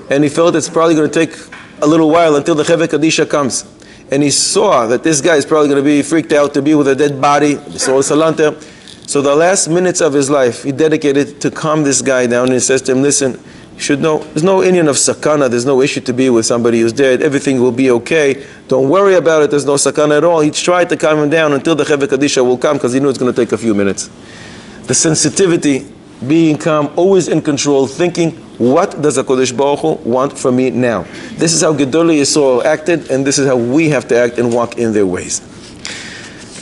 and he felt it's probably going to take a little while until the Chevek Kadisha comes. And he saw that this guy is probably going to be freaked out to be with a dead body. So the last minutes of his life, he dedicated to calm this guy down, and he says to him, listen, you should know, there's no Indian of sakana, there's no issue to be with somebody who's dead, everything will be okay, don't worry about it, there's no sakana at all. He tried to calm him down until the Chevek Kadisha will come, because he knew it's going to take a few minutes. The sensitivity, being calm, always in control, thinking, what does HaKadosh Baruch Hu want from me now? This is how Gedolei Yisrael acted, and this is how we have to act and walk in their ways.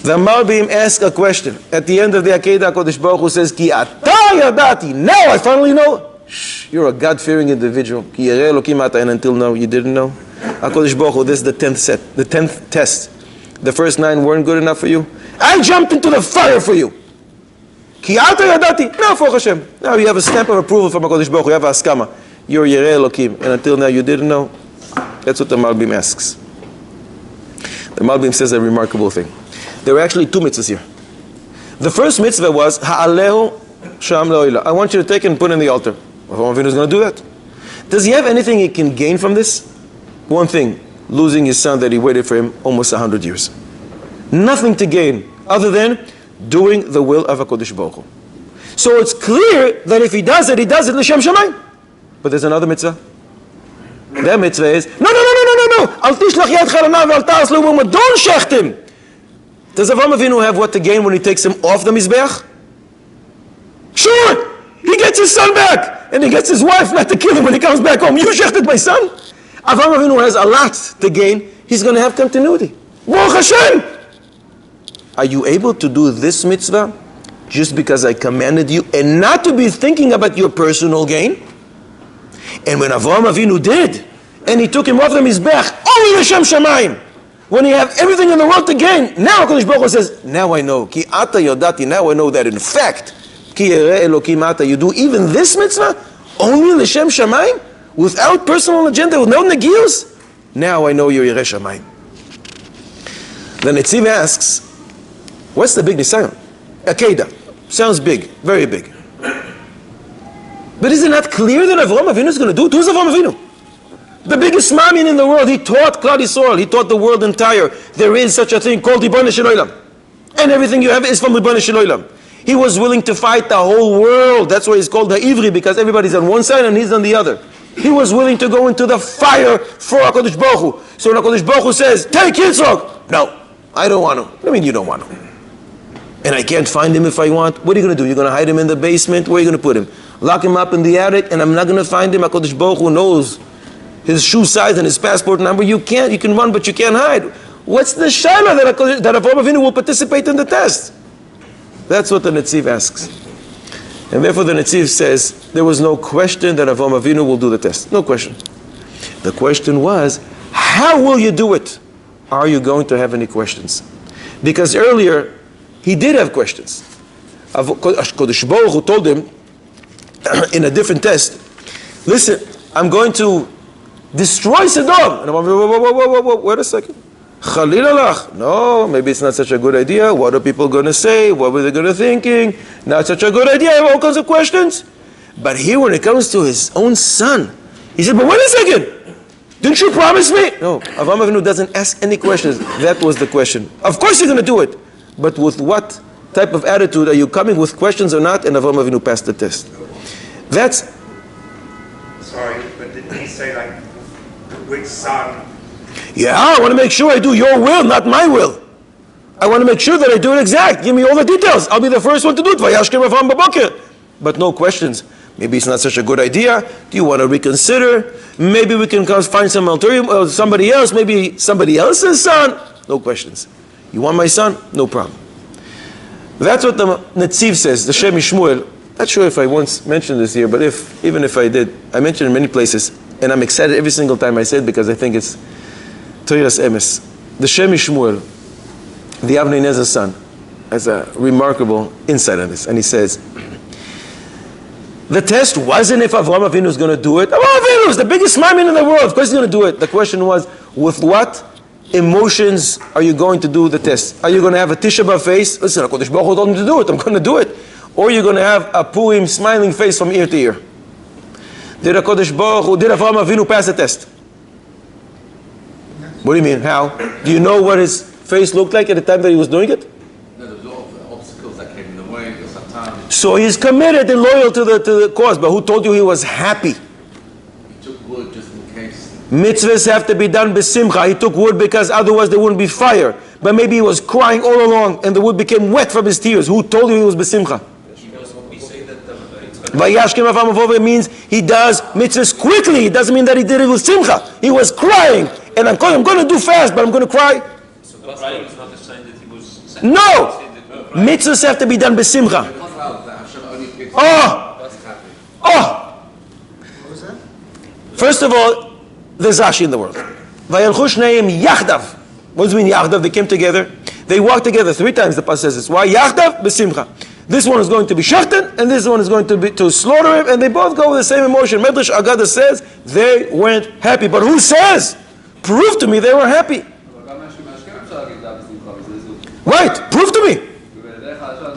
The Malbim asks a question. At the end of the Akedah, HaKadosh Baruch Hu says, Ki ata yadati, now I finally know. Shh, you're a God-fearing individual. Ki yarei Elokim ata, and until now you didn't know. HaKadosh Baruch Hu, this is the 10th test. The first 9 weren't good enough for you. I jumped into the fire for you. Ki ata yadati, now for Hashem. Now you have a stamp of approval from HaKadosh Baruch Hu. You have a haskama. You're Yarei Elokim, and until now you didn't know. That's what the Malbim asks. The Malbim says a remarkable thing. There were actually 2 mitzvahs here. The first mitzvah was Ha'alehu Sham Le'oila. I want you to take and put in the altar. Avraham Avinu is going to do that. Does he have anything he can gain from this? One thing, losing his son that he waited for him almost 100 years. Nothing to gain other than doing the will of HaKadosh Baruch Hu. So it's clear that if he does it l'shem shamayim. But there's another mitzvah. That mitzvah is, no. Al tishlach yadcha lanav ve'al ta'as le'umah. Don't shecht him. Does Avraham Avinu have what to gain when he takes him off the mizbeach? Sure! He gets his son back! And he gets his wife not to kill him when he comes back home. You shechted my son? Avraham Avinu has a lot to gain. He's going to have continuity. Baruch Hashem! Are you able to do this mitzvah just because I commanded you and not to be thinking about your personal gain? And when Avraham Avinu did, and he took him off the mizbeach, only l'shem shamayim, when you have everything in the world to gain, now HaKadosh Baruch Hu says, now I know, ki ata yodati, now I know that in fact, ki yarei Elokim ata, you do even this mitzvah, only l'shem shamayim, without personal agenda, with no negios, now I know you're Yerei Shamayim. Then Netziv asks, what's the big nisayon? Akedah. Sounds big, very big. But is it not clear that Avraham Avinu is going to do it? Who's Avraham Avinu? The biggest mamin in the world. He taught Klal Yisrael. He taught the world entire. There is such a thing called Ribono Shel Olam. And everything you have is from Ribono Shel Olam. He was willing to fight the whole world. That's why he's called the Ivri, because everybody's on one side and he's on the other. He was willing to go into the fire for HaKadosh Baruch Hu. So when HaKadosh Baruch Hu says, take Yitzchak. No, I don't want to. I mean, you don't want to. And I can't find him if I want. What are you going to do? You're going to hide him in the basement? Where are you going to put him? Lock him up in the attic and I'm not going to find him? HaKadosh Baruch Hu knows his shoe size and his passport number. You can't. You can run, but you can't hide. What's the shaila that Avraham Avinu will participate in the test? That's what the Netziv asks. And therefore the Netziv says, there was no question that Avraham Avinu will do the test. No question. The question was, how will you do it? Are you going to have any questions? Because earlier, he did have questions. HaKadosh Baruch Hu told him, in a different test, listen, I'm going to destroy Sodom. And Avraham Avinu, whoa, wait a second. Chalilalach. No, maybe it's not such a good idea. What are people going to say? What were they going to thinking? Not such a good idea. I have all kinds of questions. But here when it comes to his own son, he said, but wait a second. Didn't you promise me? No, Avraham Avinu doesn't ask any questions. That was the question. Of course you're going to do it. But with what type of attitude? Are you coming with questions or not? And Avraham Avinu passed the test. That's... Sorry, but didn't he say like, which son? Yeah, I want to make sure I do your will, not my will. I want to make sure that I do it exact. Give me all the details. I'll be the first one to do it. Vayashkem Avraham b'boker. But no questions. Maybe it's not such a good idea. Do you want to reconsider? Maybe we can find some alternative, somebody else. Maybe somebody else's son. No questions. You want my son? No problem. That's what the Netziv says, the Shem Shmuel. Not sure if I once mentioned this here, but even if I did, I mentioned it in many places. And I'm excited every single time I say it because I think it's Torah's emes. The Shem Shmuel, the Avnei Nezer's son, has a remarkable insight on this. And he says, the test wasn't if Avraham Avinu is going to do it. Avraham Avinu is the biggest mamin in the world. Of course he's going to do it. The question was, with what emotions are you going to do the test? Are you going to have a Tisha B'Av face? Listen, HaKadosh Baruch Hu told me to do it. I'm going to do it. Or you're going to have a Purim smiling face from ear to ear. Did HaKadosh Baruch Hu, did Avraham Avinu pass the test? What do you mean? How? Do you know what his face looked like at the time that he was doing it? No, there was a lot of obstacles that came in the way at some time. So he's committed and loyal to the cause. But who told you he was happy? He took wood just in case. Mitzvahs have to be done b'simcha. He took wood because otherwise there wouldn't be fire. But maybe he was crying all along and the wood became wet from his tears. Who told you he was b'simcha? Vayashkem Avraham Avinu means he does mitzvahs quickly. It doesn't mean that he did it with simcha. He was crying. And I'm going to do fast, but I'm going to cry. So crying is not a sign that he was... No! Mitzvahs have to be done b'simcha. Oh! What was that? First of all, there's Rashi in the world. Vayelchu shneim yachdav. What does it mean yachdav? They came together. They walked together 3 times, the Pasuk says this. Why? Yachdav b'simcha. This one is going to be shachtan, and this one is going to slaughter him, and they both go with the same emotion. Medrash Agada says they went happy. But who says? Prove to me they were happy. Right, prove to me.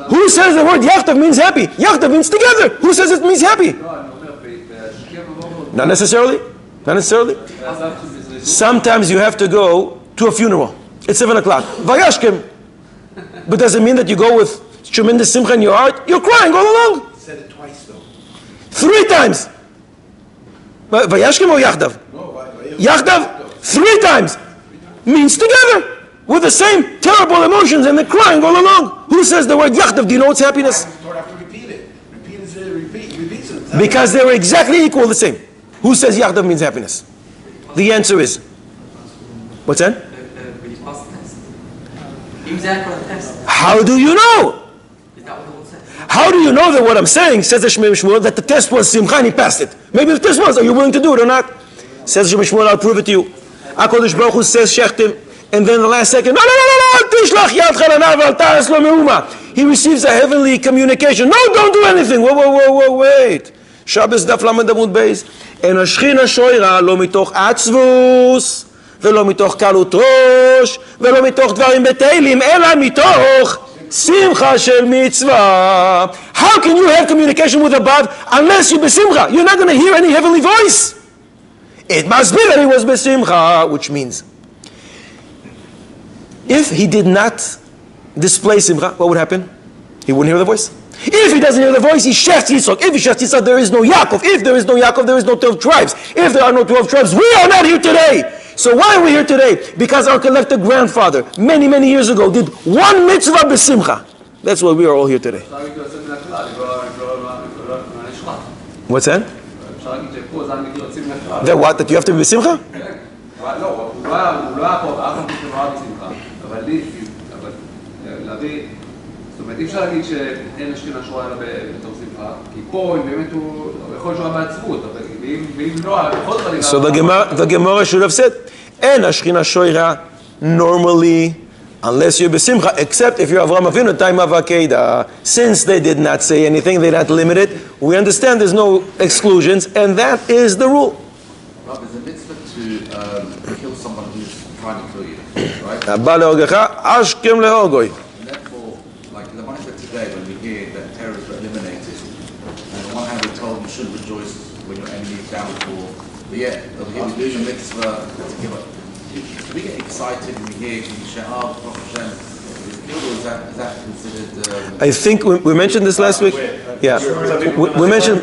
Who says the word yachtav means happy? Yachtav means together. Who says it means happy? Not necessarily. Not necessarily. Sometimes you have to go to a funeral. It's 7 o'clock. Vayashkem. But does it mean that you go with tremendous simcha in your heart? You're crying all along. He said it twice though. 3 times. Vayashkem or yachdav? Yachdav 3 times means together with the same terrible emotions and they're crying all along. Who says the word yachdav? Do you know what's happiness? You have to repeat it. Repeats it. Because they were exactly equal, the same. Who says yachdav means happiness? The answer is, what's that? When you pass the test. He was there for the test. How do you know? Is that what the word says? How do you know that what I'm saying, says the Shem Shmuel, that the test was simcha and he passed it? Maybe the test was, are you willing to do it or not? Says Shem Shmuel, I'll prove it to you. HaKadosh Baruch Hu says shechtim, and then the last second, no, tishlach yadcha lanav al ta'as lo meuma. He receives a heavenly communication. No, don't do anything. Whoa, wait. Shabbos daf lamed amud beis. En השכינה שוירה לא מתוך עצבוס, ולא מתוך קלות ראש, ולא מתוך דברים בטלים, אלא מתוך שמחה של מצווה. How can you have communication with above unless you besimcha? You're not going to hear any heavenly voice. It must be that he was besimcha, which means, if he did not display simcha, what would happen? He wouldn't hear the voice. If he doesn't hear the voice, he shechs Yitzchak. If he shechs Yitzchak, there is no Yaakov. If there is no Yaakov, there is no 12 tribes. If there are no 12 tribes, we are not here today. So why are we here today? Because our collective grandfather, many, many years ago, did one mitzvah besimcha. That's why we are all here today. What's that? That what? That you have to be besimcha? זאת אומרת, אי אפשר להגיד שאין השכינה שורה אלא בתור שמחה, כי פה אם באמת הוא יכול לשורה בעצבות, ואם לא, בכל זאת... So the Gemara should have said, אין השכינה שורה normally, unless you're besimcha, except if you're Avraham Avinu, time of Akedah. Since they did not say anything, they not limit it, we understand there's no exclusions, and that is the rule. Well, there's a mitzvah to kill someone who's trying to kill you, right? Today, when we hear that terrorists were eliminated, on the one hand we're told you should rejoice when your enemy is down for, but yet over here we're doing a mitzvah to give up. Do we get excited when we hear Shahab, Prophet Hashem is killed, or is that considered... I think we mentioned this last week. Yeah, we mentioned...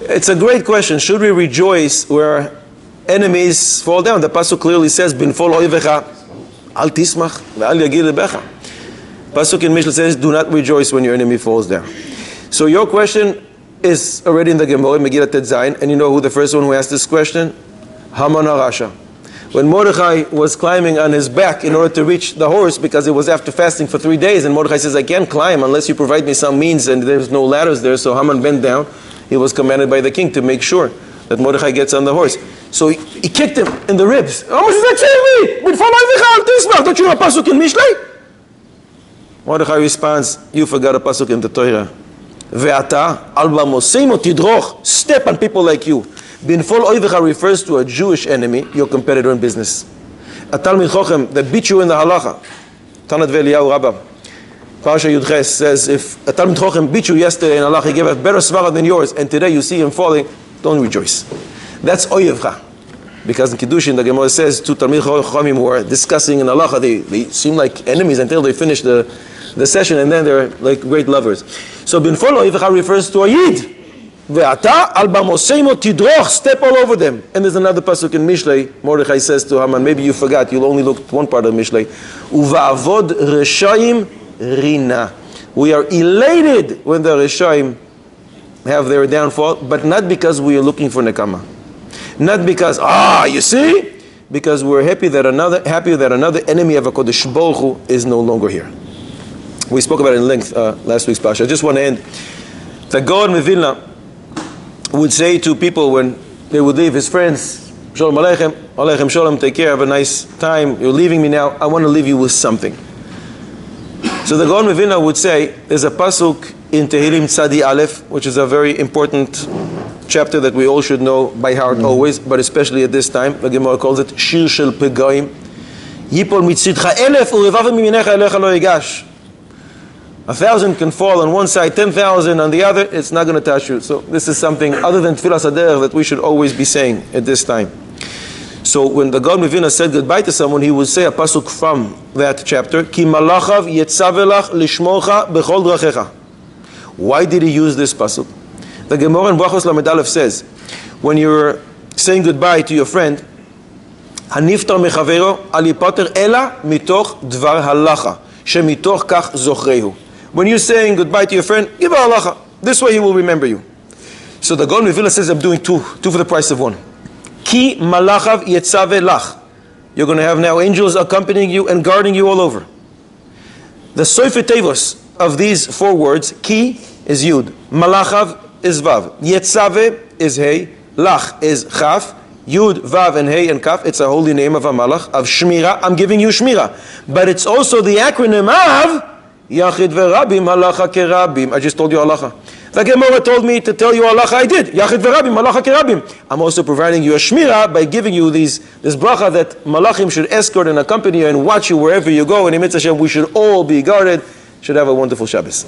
It's a great question. Should we rejoice where enemies fall down? The Pasuk clearly says, Binfol oivecha, al tismach, ve'al yagil lebecha. Pasuk in Mishnah says, do not rejoice when your enemy falls down. So your question is already in the Gemara, Megillah Tet Zayin, and you know who the first one who asked this question? Haman HaRasha. When Mordechai was climbing on his back in order to reach the horse, because it was after fasting for 3 days, and Mordechai says, I can't climb unless you provide me some means, and there's no ladders there, so Haman bent down. He was commanded by the king to make sure that Mordechai gets on the horse. So he kicked him in the ribs. How much is that saying me? Don't you know Pasuk in Mishlei? Mordechai responds, you forgot a pasuk in the Torah. Ve'ata alba moseimo tidroch, step on people like you. Binfol oivecha refers to a Jewish enemy, your competitor in business. A Talmid Chochem that beat you in the halacha. Tanat ve'Eliyahu Rabbah. Parasha Yudches says, if a Talmid Chochem beat you yesterday in halacha, he gave a better svara than yours, and today you see him falling, don't rejoice. That's oivcha. Because in Kiddushin, the Gemara says, two Talmid Chochamim who are discussing in halacha, they seem like enemies until they finish the session, and then they're like great lovers. So Binfol oivecha refers to a Yid. Ve'ata al bamoseimo tidroch, step all over them. And there's another pasuk in Mishlei. Mordechai says to Haman, maybe you forgot, you'll only look at one part of Mishlei. Uva'avod reshaim rina. We are elated when the reshaim have their downfall, but not because we are looking for nekama. Not because, you see? Because we're happy that another enemy of HaKadosh Baruch Hu is no longer here. We spoke about it in length last week's Pasha. I just want to end. The Gaon Mevilna would say to people when they would leave, his friends, Shalom Aleichem, Aleichem Shalom, take care, have a nice time, you're leaving me now, I want to leave you with something. So the Gaon Mevilna would say, there's a pasuk in Tehillim Tzadi Aleph, which is a very important chapter that we all should know by heart always, but especially at this time. The Gemara calls it Shir Shel Pegoim. Yipol mitzidcha elef urevav miminecha elecha lo yigash. 1,000 can fall on one side, 10,000 on the other, it's not going to touch you. So this is something other than Tfilas HaDerech that we should always be saying at this time. So when the God Mevina said goodbye to someone, he would say a pasuk from that chapter, Ki malachav yetzavelach lishmocha bechol drachecha. Why did he use this pasuk? The Gemara in Brachos Lamed Aleph says, when you're saying goodbye to your friend, Haniftar mechavero al yipater ela mitoch dvar halacha shemitoch kach zochrehu. When you're saying goodbye to your friend, give a halacha. This way he will remember you. So the Gaon Mevila says, I'm doing two for the price of one. Ki malachav yetzave lach. You're going to have now angels accompanying you and guarding you all over. The soife tevos of these 4 words, ki is yud, malachav is vav, yetzave is hey, lach is chaf, yud, vav, and hey and kaf. It's a holy name of a malach, of shmira. I'm giving you shmira. But it's also the acronym of Yachid Verabim Halacha Kerabim. I just told you halacha. The Gemara told me to tell you halacha. I did. Yachid Verabim Halacha Kerabim. I'm also providing you a shmira by giving you this bracha that malachim should escort and accompany you and watch you wherever you go. And in Mitzvah Hashem, we should all be guarded. Should have a wonderful Shabbos.